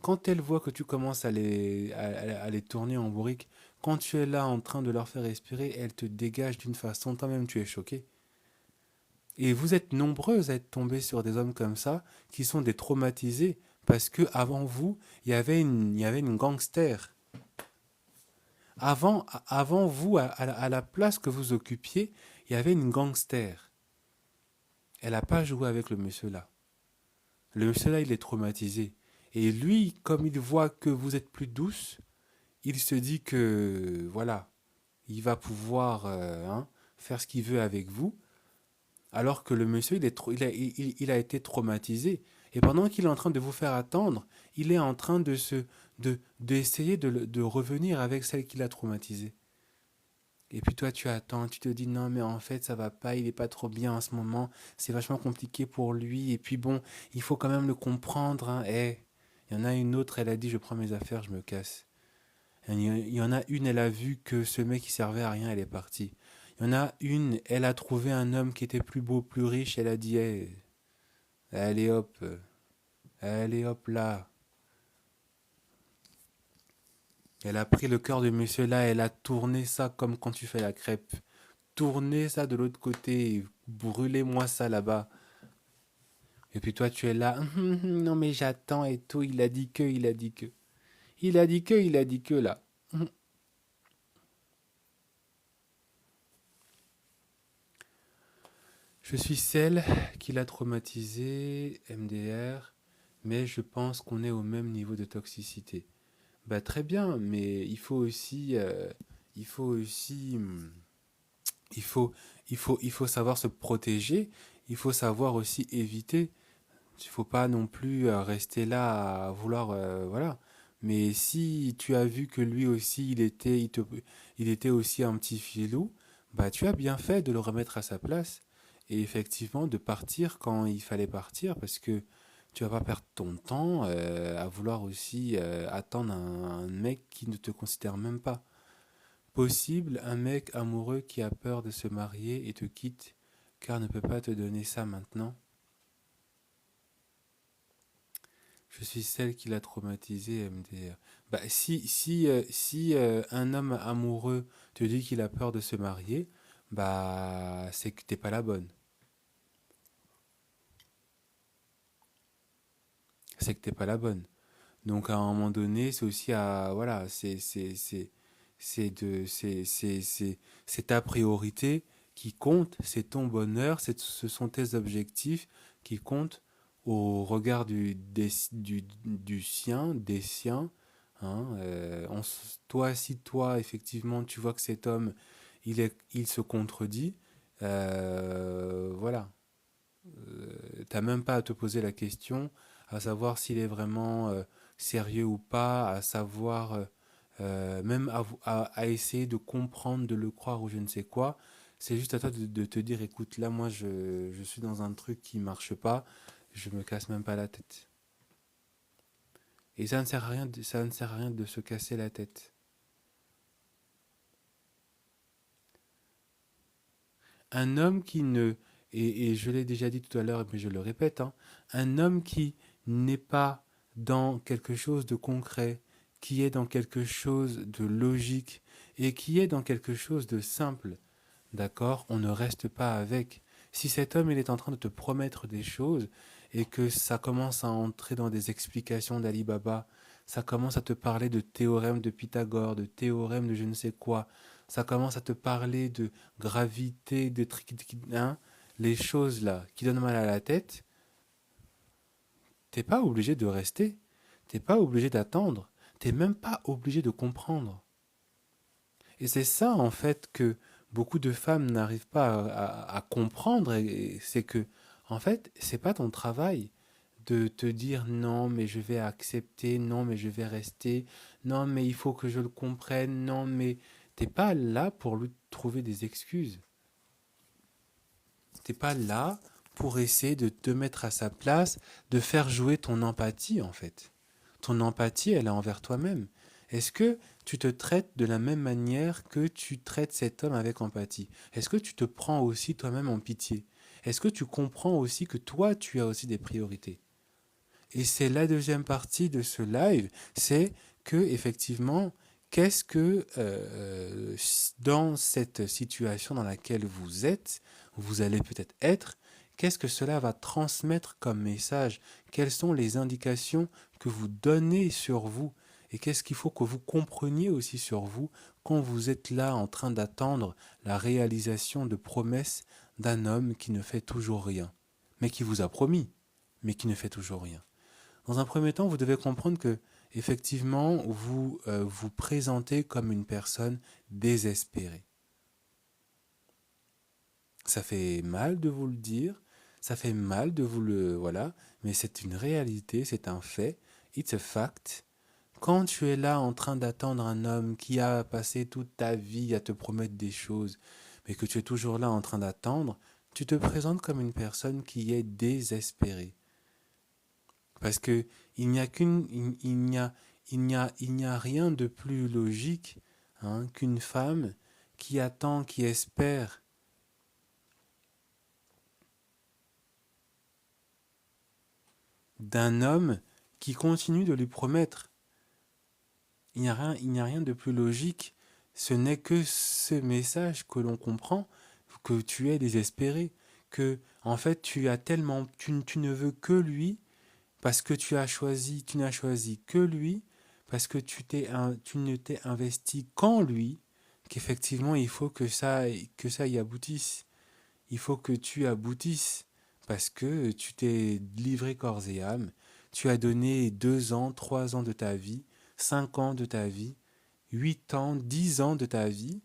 Quand elles voient que tu commences à les tourner en bourrique, quand tu es là en train de leur faire respirer, elles te dégagent d'une façon, toi-même tu es choqué. Et vous êtes nombreuses à être tombées sur des hommes comme ça, qui sont des traumatisés, parce que avant vous, il y avait une gangster. Avant vous, à la place que vous occupiez, il y avait une gangster. Elle n'a pas joué avec le monsieur là. Le monsieur là, il est traumatisé. Et lui, comme il voit que vous êtes plus douce, il se dit que, voilà, il va pouvoir hein, faire ce qu'il veut avec vous, alors que le monsieur, il a été traumatisé. Et pendant qu'il est en train de vous faire attendre, il est en train d'essayer de revenir avec celle qui l'a traumatisé. Et puis toi, tu attends, tu te dis non, mais en fait, ça va pas, il est pas trop bien en ce moment, c'est vachement compliqué pour lui. Et puis bon, il faut quand même le comprendre, hein. Il y en a une autre, elle a dit, je prends mes affaires, je me casse. Il y en a une, elle a vu que ce mec, il servait à rien, elle est partie. Il y en a une, elle a trouvé un homme qui était plus beau, plus riche, elle a dit, allez hop là. Elle a pris le cœur de monsieur là, elle a tourné ça comme quand tu fais la crêpe. Tournez ça de l'autre côté, brûlez-moi ça là-bas. Et puis toi, tu es là, non mais j'attends et tout, il a dit que, il a dit que. Il a dit que, il a dit que là. Je suis celle qui l'a traumatisé, MDR, mais je pense qu'on est au même niveau de toxicité. Bah très bien, mais il faut aussi, il faut savoir se protéger, il faut savoir aussi éviter. Il faut pas non plus rester là à vouloir voilà. Mais si tu as vu que lui aussi il était aussi un petit filou, bah tu as bien fait de le remettre à sa place et effectivement de partir quand il fallait partir parce que tu vas pas perdre ton temps à vouloir aussi attendre un mec qui ne te considère même pas. Possible un mec amoureux qui a peur de se marier et te quitte car ne peut pas te donner ça maintenant. Je suis celle qui l'a traumatisé, MDR. Bah, si un homme amoureux te dit qu'il a peur de se marier, bah, c'est que t'es pas la bonne. C'est que t'es pas la bonne. Donc, à un moment donné, c'est aussi à, voilà, c'est ta priorité qui compte, c'est ton bonheur, ce sont tes objectifs qui comptent au regard du sien, des siens. Hein, toi, si toi, effectivement, tu vois que cet homme, il se contredit, voilà. T'as même pas à te poser la question, à savoir s'il est vraiment sérieux ou pas, à savoir même à essayer de comprendre, de le croire ou je ne sais quoi. C'est juste à toi de te dire, écoute, là, moi, je suis dans un truc qui marche pas, je me casse même pas la tête. Et ça ne sert à rien ça ne sert à rien de se casser la tête. Un homme qui ne, et je l'ai déjà dit tout à l'heure, mais je le répète, hein, un homme qui n'est pas dans quelque chose de concret, qui est dans quelque chose de logique et qui est dans quelque chose de simple, d'accord? On ne reste pas avec. Si cet homme, il est en train de te promettre des choses et que ça commence à entrer dans des explications d'Ali Baba, ça commence à te parler de théorème de Pythagore, de théorème de je ne sais quoi, ça commence à te parler de gravité, de hein, les choses là qui donnent mal à la tête, t'es pas obligé de rester, t'es pas obligé d'attendre, t'es même pas obligé de comprendre. Et c'est ça, en fait, que beaucoup de femmes n'arrivent pas à comprendre. Et c'est que, en fait, c'est pas ton travail de te dire non, mais je vais accepter, non, mais je vais rester, non, mais il faut que je le comprenne, non, mais t'es pas là pour lui trouver des excuses. T'es pas là pour essayer de te mettre à sa place, de faire jouer ton empathie, en fait. Ton empathie, elle est envers toi-même. Est-ce que tu te traites de la même manière que tu traites cet homme avec empathie? Est-ce que tu te prends aussi toi-même en pitié? Est-ce que tu comprends aussi que toi, tu as aussi des priorités? Et c'est la deuxième partie de ce live, c'est que effectivement, qu'est-ce que dans cette situation dans laquelle vous allez peut-être être, qu'est-ce que cela va transmettre comme message? Quelles sont les indications que vous donnez sur vous? Et qu'est-ce qu'il faut que vous compreniez aussi sur vous quand vous êtes là en train d'attendre la réalisation de promesses d'un homme qui ne fait toujours rien, mais qui vous a promis, mais qui ne fait toujours rien. Dans un premier temps, vous devez comprendre que, effectivement, vous vous présentez comme une personne désespérée. Ça fait mal de vous le dire, ça fait mal de vous le... Voilà, mais c'est une réalité, c'est un fait, it's a fact. Quand tu es là en train d'attendre un homme qui a passé toute ta vie à te promettre des choses, mais que tu es toujours là en train d'attendre, tu te présentes comme une personne qui est désespérée. Parce que il n'y a qu'une, il n'y a rien de plus logique qu'une femme qui attend, qui espère d'un homme qui continue de lui promettre. Il n'y a rien de plus logique. Ce n'est que ce message que l'on comprend, que tu es désespéré, que en fait tu as tellement, tu ne veux que lui parce que tu n'as choisi que lui, parce que tu ne t'es investi qu'en lui, qu'effectivement il faut que ça y aboutisse. Il faut que tu aboutisses, parce que tu t'es livré corps et âme, tu as donné 2 ans, 3 ans de ta vie, 5 ans de ta vie, 8 ans, 10 ans de ta vie,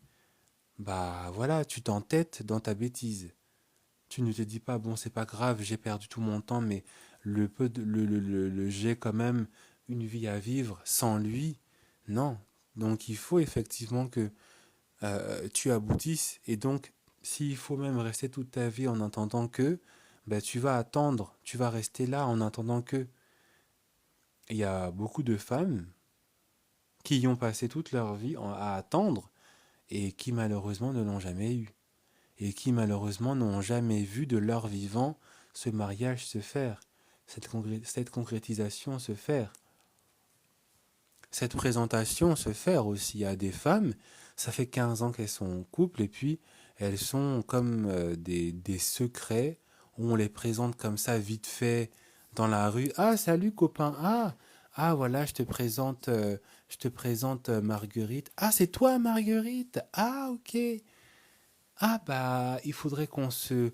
bah voilà, tu t'entêtes dans ta bêtise. Tu ne te dis pas, bon, c'est pas grave, j'ai perdu tout mon temps, mais j'ai quand même une vie à vivre sans lui. Non. Donc il faut effectivement que tu aboutisses. Et donc, s'il faut même rester toute ta vie en attendant que, ben, tu vas attendre, tu vas rester là en attendant que. Il y a beaucoup de femmes qui y ont passé toute leur vie à attendre et qui malheureusement ne l'ont jamais eu. Et qui malheureusement n'ont jamais vu de leur vivant ce mariage se faire, cette concrétisation se faire, cette présentation se faire aussi à des femmes. Ça fait 15 ans qu'elles sont en couple et puis elles sont comme des secrets où on les présente comme ça vite fait dans la rue. Ah, salut copain. Ah voilà, je te présente Marguerite. Ah, c'est toi Marguerite. Ah, ok. Ah bah, il faudrait qu'on se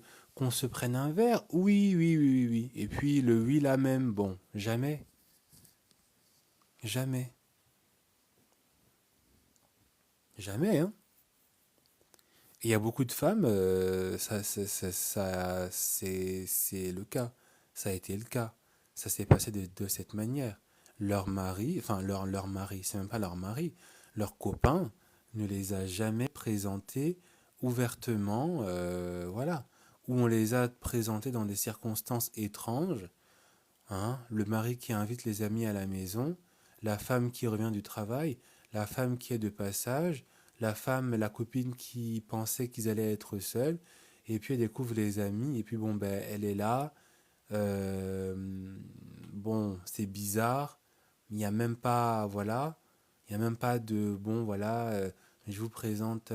prenne un verre. Oui, oui, oui, oui, oui. Et puis le oui là même, bon, jamais, jamais, jamais, hein. Et il y a beaucoup de femmes, c'est le cas. Ça a été le cas. Ça s'est passé de cette manière. Leur mari, enfin leur mari, c'est même pas leur mari, leur copain ne les a jamais présentés ouvertement, voilà. Ou on les a présentés dans des circonstances étranges, hein. Le mari qui invite les amis à la maison, la femme qui revient du travail, la femme qui est de passage, la femme, la copine qui pensait qu'ils allaient être seuls, et puis elle découvre les amis, et puis bon, ben, elle est là, euh, bon, c'est bizarre, il n'y a même pas, voilà, il n'y a même pas de, bon, voilà, je vous présente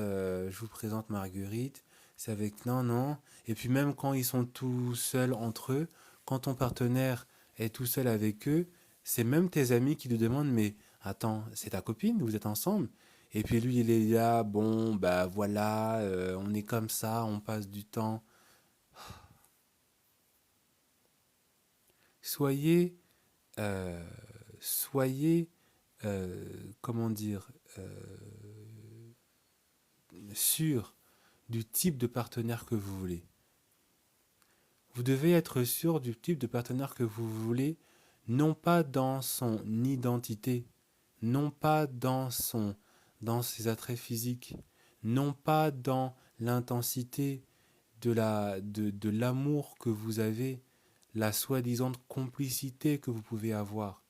Marguerite, c'est avec non, non. Et puis même quand ils sont tout seuls entre eux, quand ton partenaire est tout seul avec eux, c'est même tes amis qui te demandent, mais attends, c'est ta copine, vous êtes ensemble? Et puis lui, il est là, bon, bah voilà, on est comme ça, on passe du temps. Soyez, euh, soyez, comment dire, sûr du type de partenaire que vous voulez. Vous devez être sûr du type de partenaire que vous voulez, non pas dans son identité, non pas dans ses attraits physiques, non pas dans l'intensité de l'amour que vous avez, la soi-disant complicité que vous pouvez avoir.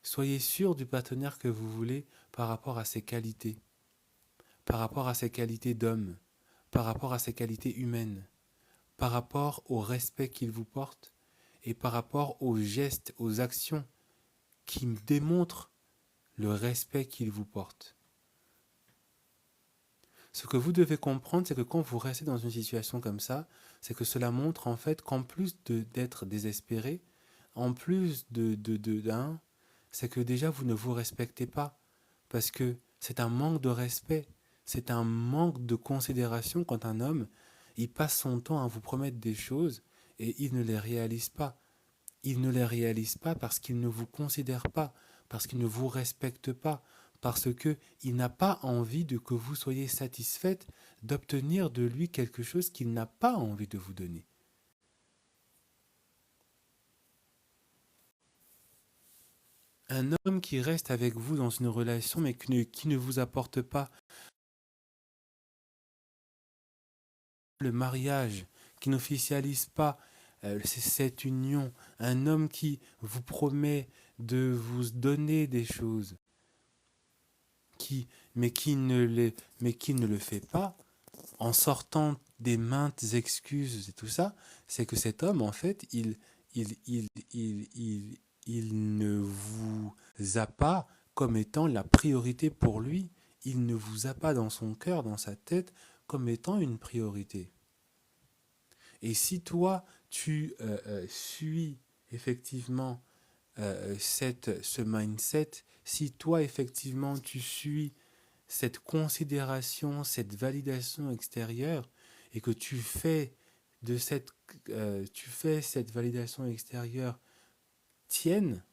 Soyez sûr du partenaire que vous voulez par rapport à ses qualités, par rapport à ses qualités d'homme, par rapport à ses qualités humaines, par rapport au respect qu'il vous porte et par rapport aux gestes, aux actions qui démontrent le respect qu'il vous porte. Ce que vous devez comprendre, c'est que quand vous restez dans une situation comme ça, c'est que cela montre en fait qu'en plus d'être désespéré, en plus d'un, c'est que déjà vous ne vous respectez pas. Parce que c'est un manque de respect, c'est un manque de considération quand un homme, il passe son temps à vous promettre des choses et il ne les réalise pas. Il ne les réalise pas parce qu'il ne vous considère pas, parce qu'il ne vous respecte pas, parce qu'il n'a pas envie de que vous soyez satisfaite d'obtenir de lui quelque chose qu'il n'a pas envie de vous donner. Un homme qui reste avec vous dans une relation mais qui ne vous apporte pas le mariage, qui n'officialise pas cette union, un homme qui vous promet de vous donner des choses, qui, mais qui ne le fait pas, en sortant des maintes excuses et tout ça, c'est que cet homme, en fait, il, il, il ne vous a pas comme étant la priorité pour lui. Il ne vous a pas dans son cœur, dans sa tête, comme étant une priorité. Et si toi, tu suis effectivement ce mindset, si toi, effectivement, tu suis cette considération, cette validation extérieure, et que tu fais cette validation extérieure tienne,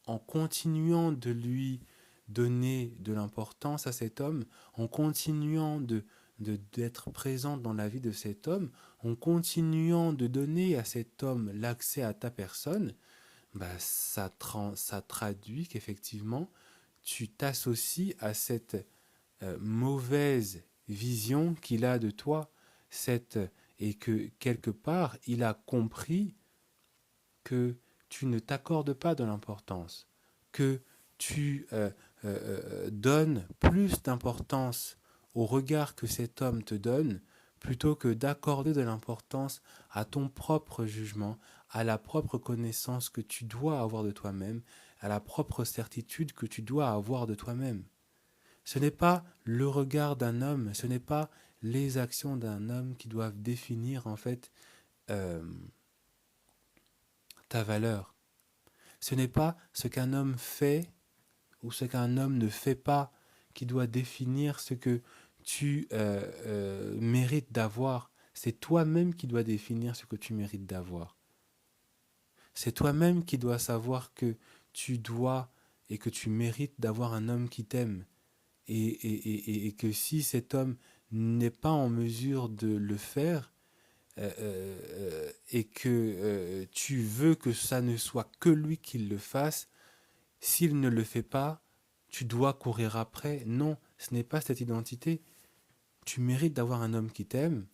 en continuant de lui donner de l'importance à cet homme, en continuant d'être présent dans la vie de cet homme, en continuant de donner à cet homme l'accès à ta personne, bah ça traduit qu'effectivement, tu t'associes à cette mauvaise vision qu'il a de toi, et que quelque part, il a compris que tu ne t'accordes pas de l'importance, que tu donnes plus d'importance au regard que cet homme te donne, plutôt que d'accorder de l'importance à ton propre jugement, à la propre connaissance que tu dois avoir de toi-même, à la propre certitude que tu dois avoir de toi-même. Ce n'est pas le regard d'un homme, ce n'est pas les actions d'un homme qui doivent définir en fait euh, ta valeur. Ce n'est pas ce qu'un homme fait ou ce qu'un homme ne fait pas qui doit définir ce que tu mérites d'avoir. C'est toi-même qui dois définir ce que tu mérites d'avoir. C'est toi-même qui dois savoir que tu dois et que tu mérites d'avoir un homme qui t'aime. Et que si cet homme n'est pas en mesure de le faire, et que tu veux que ça ne soit que lui qui le fasse, s'il ne le fait pas, tu dois courir après. Non, ce n'est pas cette identité. Tu mérites d'avoir un homme qui t'aime.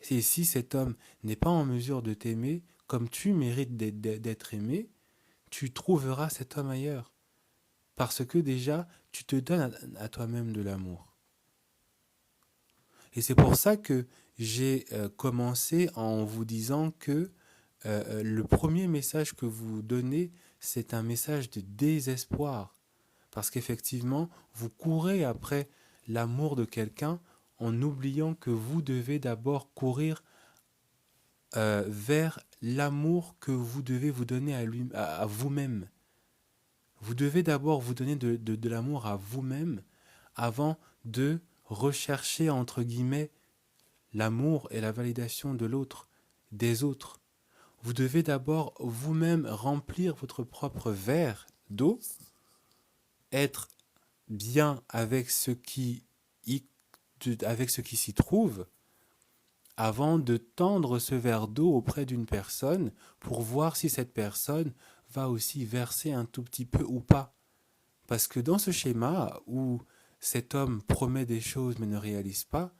Et si cet homme n'est pas en mesure de t'aimer comme tu mérites d'être aimé, tu trouveras cet homme ailleurs. Parce que déjà, tu te donnes à toi-même de l'amour. Et c'est pour ça que j'ai commencé en vous disant que le premier message que vous donnez, c'est un message de désespoir. Parce qu'effectivement, vous courez après l'amour de quelqu'un en oubliant que vous devez d'abord courir vers l'amour que vous devez vous donner à vous-même. Vous devez d'abord vous donner de l'amour à vous-même avant de rechercher, entre guillemets, l'amour et la validation de l'autre, des autres. Vous devez d'abord vous-même remplir votre propre verre d'eau, être bien avec avec ce qui s'y trouve, avant de tendre ce verre d'eau auprès d'une personne pour voir si cette personne va aussi verser un tout petit peu ou pas. Parce que dans ce schéma où cet homme promet des choses mais ne réalise pas,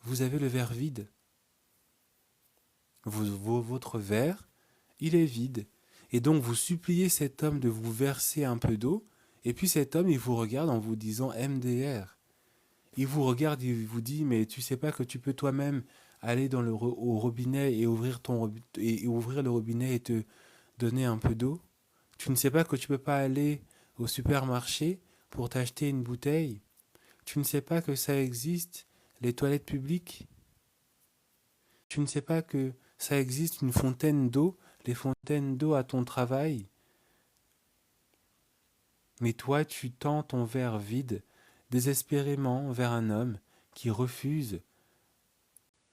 vous avez le verre vide. Votre verre, il est vide. Et donc vous suppliez cet homme de vous verser un peu d'eau, et puis cet homme, il vous regarde en vous disant MDR. Il vous regarde, il vous dit, mais tu sais pas que tu peux toi-même aller au robinet et ouvrir le robinet et te donner un peu d'eau. Tu ne sais pas que tu peux pas aller au supermarché pour t'acheter une bouteille. Tu ne sais pas que ça existe, les toilettes publiques. Tu ne sais pas que ça existe une fontaine d'eau, les fontaines d'eau à ton travail. Mais toi, tu tends ton verre vide, désespérément vers un homme qui refuse,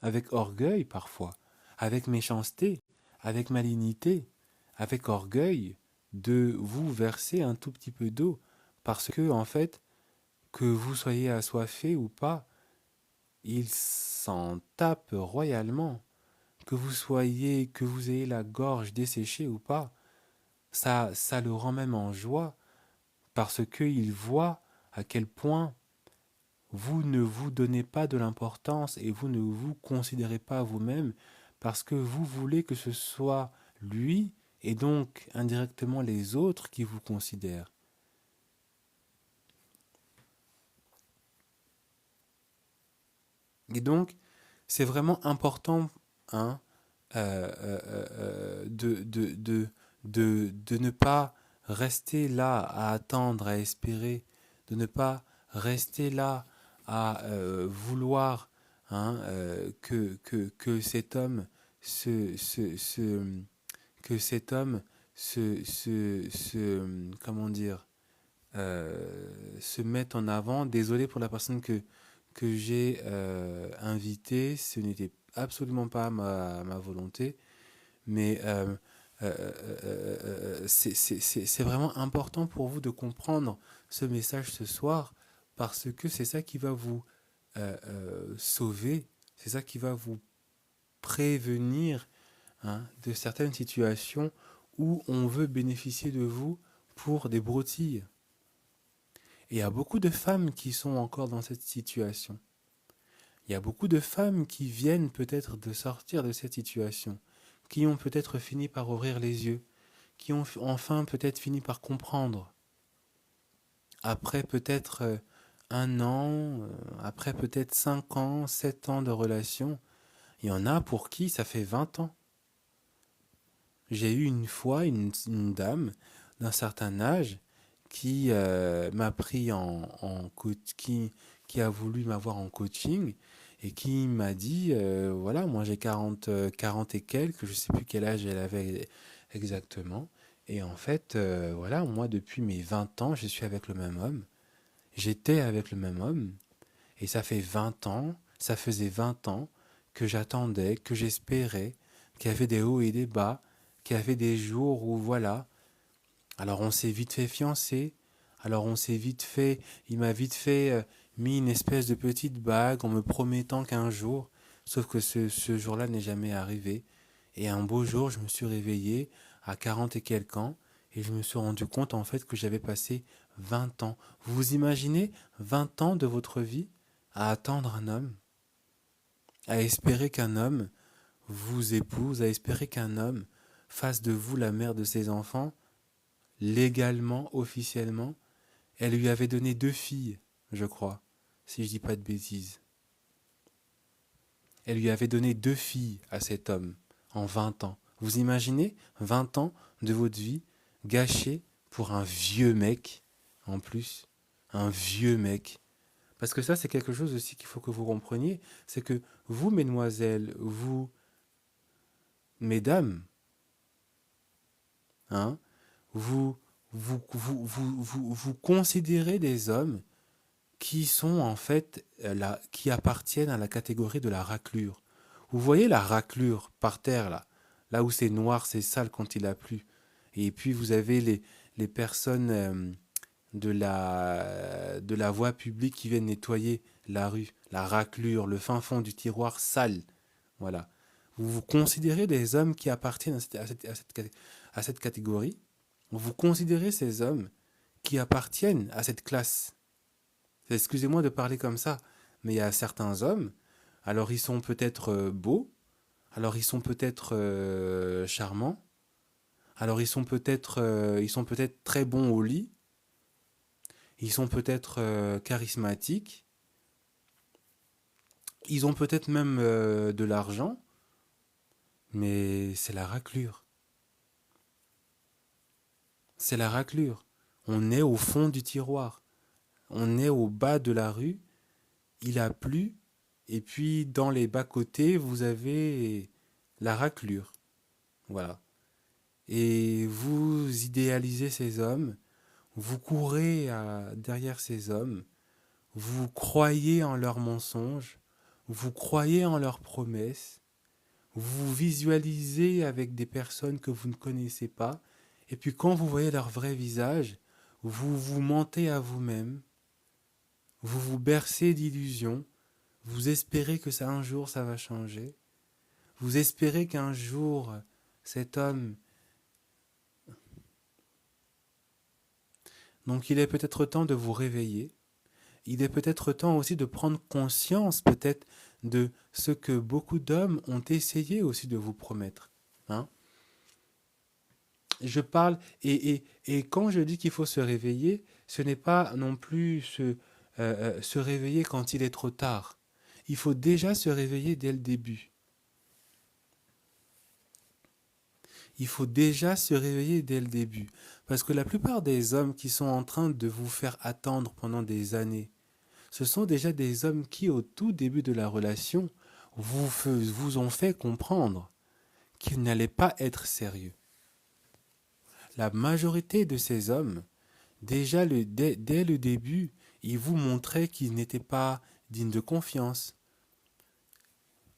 avec orgueil parfois, avec méchanceté, avec malignité, avec orgueil, de vous verser un tout petit peu d'eau, parce que, en fait, que vous soyez assoiffé ou pas, il s'en tape royalement. Que vous ayez la gorge desséchée ou pas, ça le rend même en joie, parce qu'il voit à quel point vous ne vous donnez pas de l'importance et vous ne vous considérez pas vous-même, parce que vous voulez que ce soit lui et donc indirectement les autres qui vous considèrent. Et donc, c'est vraiment important, hein, de ne pas rester là à attendre, à espérer, de ne pas rester là à vouloir, hein, que cet homme se, se, se- que cet homme comment dire, se mette en avant. Désolé pour la personne que j'ai invitée, ce n'était absolument pas ma volonté, mais c'est vraiment important pour vous de comprendre ce message ce soir, parce que c'est ça qui va vous sauver, c'est ça qui va vous prévenir, hein, de certaines situations où on veut bénéficier de vous pour des broutilles. Et il y a beaucoup de femmes qui sont encore dans cette situation. Il y a beaucoup de femmes qui viennent peut-être de sortir de cette situation, qui ont peut-être fini par ouvrir les yeux, qui ont enfin peut-être fini par comprendre. Après peut-être un an, après peut-être 5 ans, 7 ans de relation, il y en a pour qui ça fait 20 ans. J'ai eu une fois une dame d'un certain âge qui m'a pris en coach, qui a voulu m'avoir en coaching et qui m'a dit, voilà, moi j'ai 40 et quelques, je sais plus quel âge elle avait exactement. Et en fait, voilà, moi depuis mes 20 ans, je suis avec le même homme. J'étais avec le même homme. Et ça fait 20 ans, ça faisait 20 ans que j'attendais, que j'espérais, qu'il y avait des hauts et des bas, qu'il y avait des jours où voilà. Alors on s'est vite fait fiancer, alors on s'est vite fait, il m'a vite fait mis une espèce de petite bague en me promettant qu'un jour, sauf que ce jour-là n'est jamais arrivé. Et un beau jour, je me suis réveillé à 40 et quelques ans et je me suis rendu compte en fait que j'avais passé 20 ans. Vous imaginez 20 ans de votre vie à attendre un homme, à espérer qu'un homme vous épouse, à espérer qu'un homme fasse de vous la mère de ses enfants, légalement, officiellement. Elle lui avait donné 2 filles, je crois, si je dis pas de bêtises. Elle lui avait donné 2 filles à cet homme en 20 ans. Vous imaginez 20 ans de votre vie gâchés pour un vieux mec, en plus, un vieux mec. Parce que ça, c'est quelque chose aussi qu'il faut que vous compreniez, c'est que vous, mesdemoiselles, vous, mesdames, hein, vous, vous considérez des hommes qui sont en fait qui appartiennent à la catégorie de la raclure. Vous voyez la raclure par terre là où c'est noir, c'est sale quand il a plu. Et puis vous avez les personnes de la voie publique qui viennent nettoyer la rue, la raclure, le fin fond du tiroir sale. Voilà. Vous vous considérez des hommes qui appartiennent à cette catégorie. Vous considérez ces hommes qui appartiennent à cette classe. Excusez-moi de parler comme ça, mais il y a certains hommes, alors ils sont peut-être beaux, alors ils sont peut-être charmants, alors ils sont peut-être très bons au lit, ils sont peut-être charismatiques, ils ont peut-être même de l'argent, mais c'est la raclure. C'est la raclure. On est au fond du tiroir, on est au bas de la rue, il a plu, et puis dans les bas-côtés, vous avez la raclure. Voilà. Et vous idéalisez ces hommes, vous courez derrière ces hommes, vous croyez en leurs mensonges, vous croyez en leurs promesses, vous visualisez avec des personnes que vous ne connaissez pas, et puis quand vous voyez leur vrai visage, vous vous mentez à vous-même, vous vous bercez d'illusions, vous espérez que ça un jour ça va changer, vous espérez qu'un jour cet homme... Donc il est peut-être temps de vous réveiller, il est peut-être temps aussi de prendre conscience peut-être de ce que beaucoup d'hommes ont essayé aussi de vous promettre. Hein. Je parle, et quand je dis qu'il faut se réveiller, ce n'est pas non plus se réveiller quand il est trop tard. Il faut déjà se réveiller dès le début. Il faut déjà se réveiller dès le début. Parce que la plupart des hommes qui sont en train de vous faire attendre pendant des années, ce sont déjà des hommes qui, au tout début de la relation, vous ont fait comprendre qu'ils n'allaient pas être sérieux. La majorité de ces hommes, déjà dès le début, ils vous montraient qu'ils n'étaient pas dignes de confiance,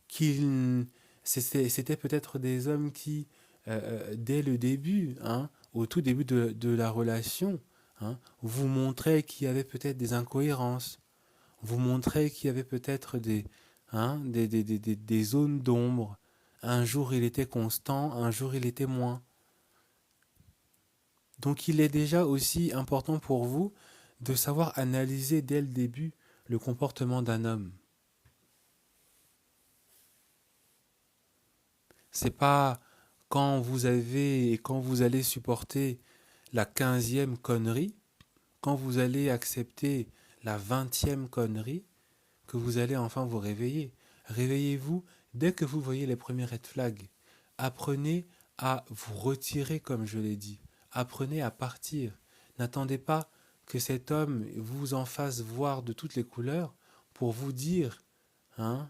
qu'ils c'était peut-être des hommes qui, dès le début, hein, au tout début de la relation, hein, vous montraient qu'il y avait peut-être des incohérences, vous montraient qu'il y avait peut-être des zones d'ombre. Un jour il était constant, un jour il était moins. Donc il est déjà aussi important pour vous de savoir analyser dès le début le comportement d'un homme. C'est pas quand vous allez supporter la 15e connerie, quand vous allez accepter la 20e connerie, que vous allez enfin vous réveiller. Réveillez-vous dès que vous voyez les premiers red flags. Apprenez à vous retirer, comme je l'ai dit. Apprenez à partir. N'attendez pas que cet homme vous en fasse voir de toutes les couleurs pour vous dire, hein,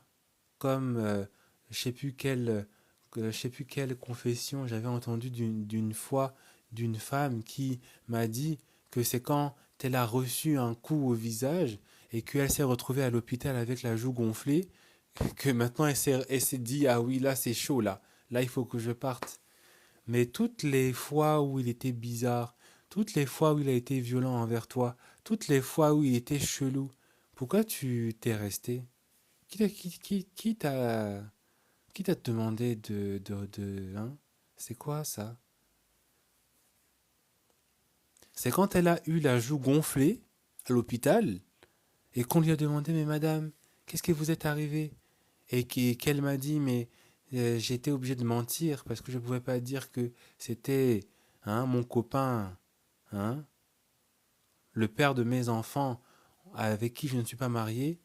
comme je sais plus quelle, je sais plus quelle confession j'avais entendue d'une fois d'une femme qui m'a dit que c'est quand elle a reçu un coup au visage et qu'elle s'est retrouvée à l'hôpital avec la joue gonflée, que maintenant elle s'est dit ah oui là c'est chaud là il faut que je parte. Mais toutes les fois où il était bizarre, toutes les fois où il a été violent envers toi, toutes les fois où il était chelou, pourquoi tu t'es resté? Qui t'a demandé hein? C'est quoi ça? C'est quand elle a eu la joue gonflée à l'hôpital et qu'on lui a demandé mais madame, qu'est-ce qui vous est arrivé? Et qu'elle m'a dit mais j'ai été obligé de mentir parce que je ne pouvais pas dire que c'était hein, mon copain, hein, le père de mes enfants avec qui je ne suis pas marié,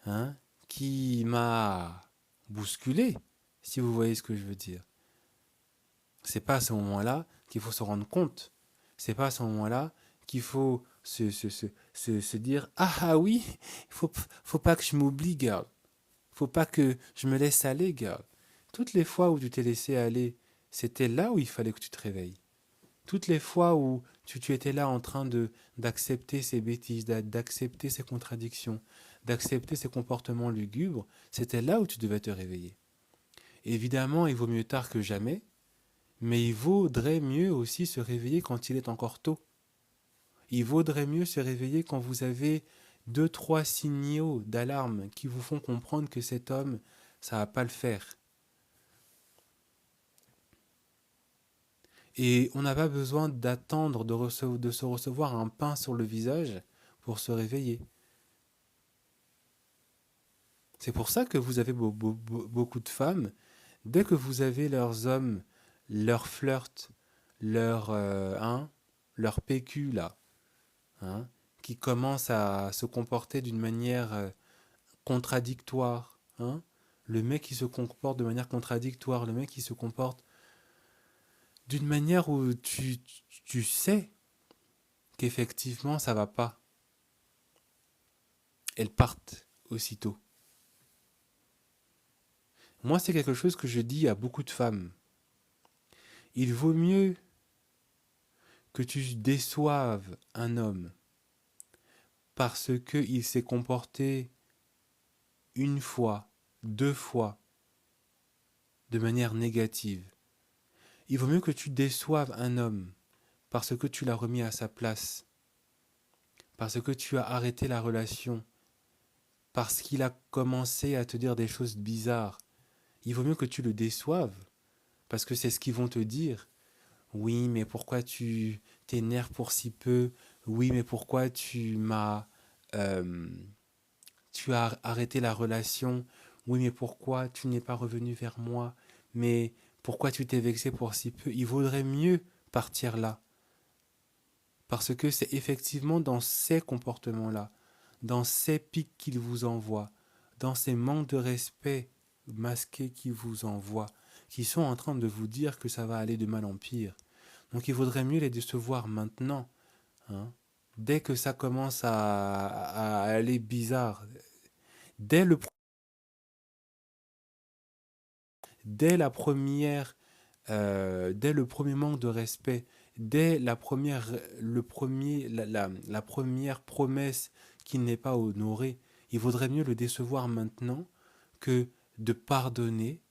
hein, qui m'a bousculé, si vous voyez ce que je veux dire. C'est pas à ce moment-là qu'il faut se rendre compte. C'est pas à ce moment-là qu'il faut se dire, ah oui, faut pas que je m'oublie, girl. Faut pas que je me laisse aller, girl. Toutes les fois où tu t'es laissé aller, c'était là où il fallait que tu te réveilles. Toutes les fois où tu étais là en train d'accepter ces bêtises, d'accepter ces contradictions, d'accepter ces comportements lugubres, c'était là où tu devais te réveiller. Évidemment, il vaut mieux tard que jamais, mais il vaudrait mieux aussi se réveiller quand il est encore tôt. Il vaudrait mieux se réveiller quand vous avez deux, trois signaux d'alarme qui vous font comprendre que cet homme, ça va pas le faire. Et on n'a pas besoin d'attendre de se recevoir un pain sur le visage pour se réveiller. C'est pour ça que vous avez beaucoup de femmes, dès que vous avez leurs hommes, leurs flirts, leur PQ là, hein, qui commencent à se comporter d'une manière contradictoire, hein, le mec qui se comporte de manière contradictoire, le mec qui se comporte d'une manière où tu sais qu'effectivement ça va pas, elles partent aussitôt. Moi, c'est quelque chose que je dis à beaucoup de femmes. Il vaut mieux que tu déçoives un homme parce qu'il s'est comporté une fois, deux fois, de manière négative. Il vaut mieux que tu déçoives un homme parce que tu l'as remis à sa place, parce que tu as arrêté la relation, parce qu'il a commencé à te dire des choses bizarres. Il vaut mieux que tu le déçoives, parce que c'est ce qu'ils vont te dire. Oui, mais pourquoi tu t'énerves pour si peu? Oui, mais pourquoi euh, tu as arrêté la relation? Oui, mais pourquoi tu n'es pas revenu vers moi? Mais pourquoi tu t'es vexé pour si peu? Il vaudrait mieux partir là. Parce que c'est effectivement dans ces comportements-là, dans ces pics qu'il vous envoie, dans ces manques de respect masqués qu'il vous envoie, qui sont en train de vous dire que ça va aller de mal en pire. Donc il vaudrait mieux les décevoir maintenant, hein. Dès que ça commence à aller bizarre, dès le, dès la première, dès le premier manque de respect, dès la première promesse qui n'est pas honorée, il vaudrait mieux le décevoir maintenant que de pardonner,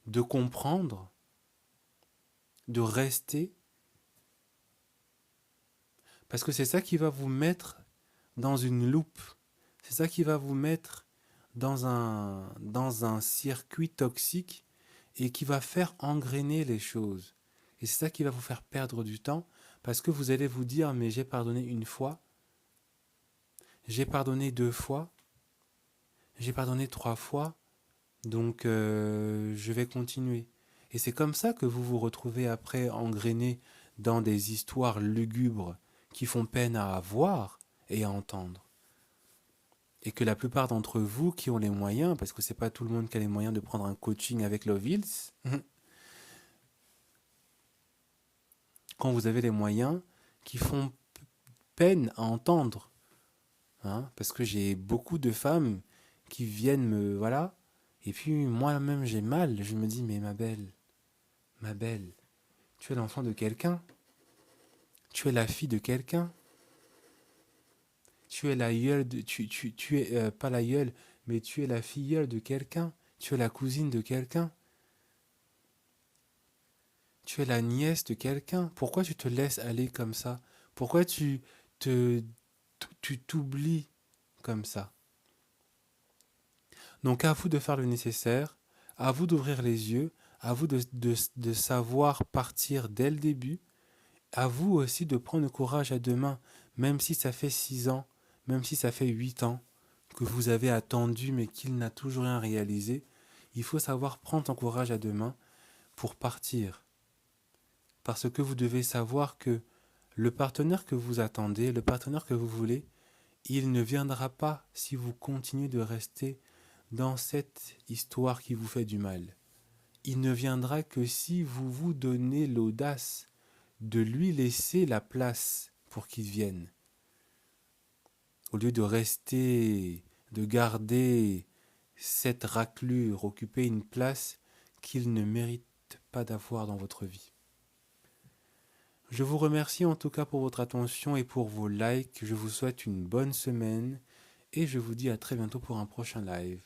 de comprendre, de rester, parce que c'est ça qui va vous mettre dans une loupe. C'est ça qui va vous mettre dans un circuit toxique et qui va faire engrainer les choses. Et c'est ça qui va vous faire perdre du temps parce que vous allez vous dire mais j'ai pardonné une fois, j'ai pardonné deux fois, j'ai pardonné trois fois, donc je vais continuer. Et c'est comme ça que vous vous retrouvez après engrainé dans des histoires lugubres qui font peine à voir et à entendre. Et que la plupart d'entre vous qui ont les moyens, parce que c'est pas tout le monde qui a les moyens de prendre un coaching avec Love Hills, quand vous avez les moyens, qui font peine à entendre, hein, parce que j'ai beaucoup de femmes qui viennent me, voilà, et puis moi-même j'ai mal, je me dis mais ma belle, tu es l'enfant de quelqu'un, tu es la fille de quelqu'un, tu es la gueule de, tu es pas la gueule, mais tu es la filleule de quelqu'un, tu es la cousine de quelqu'un. Tu es la nièce de quelqu'un. Pourquoi tu te laisses aller comme ça? Pourquoi te, tu t'oublies comme ça? Donc à vous de faire le nécessaire, à vous d'ouvrir les yeux, à vous de savoir partir dès le début, à vous aussi de prendre le courage à deux mains, même si ça fait 6 ans, même si ça fait 8 ans que vous avez attendu mais qu'il n'a toujours rien réalisé. Il faut savoir prendre ton courage à deux mains pour partir. Parce que vous devez savoir que le partenaire que vous attendez, le partenaire que vous voulez, il ne viendra pas si vous continuez de rester dans cette histoire qui vous fait du mal. Il ne viendra que si vous vous donnez l'audace de lui laisser la place pour qu'il vienne. Au lieu de rester, de garder cette raclure, occuper une place qu'il ne mérite pas d'avoir dans votre vie. Je vous remercie en tout cas pour votre attention et pour vos likes. Je vous souhaite une bonne semaine et je vous dis à très bientôt pour un prochain live.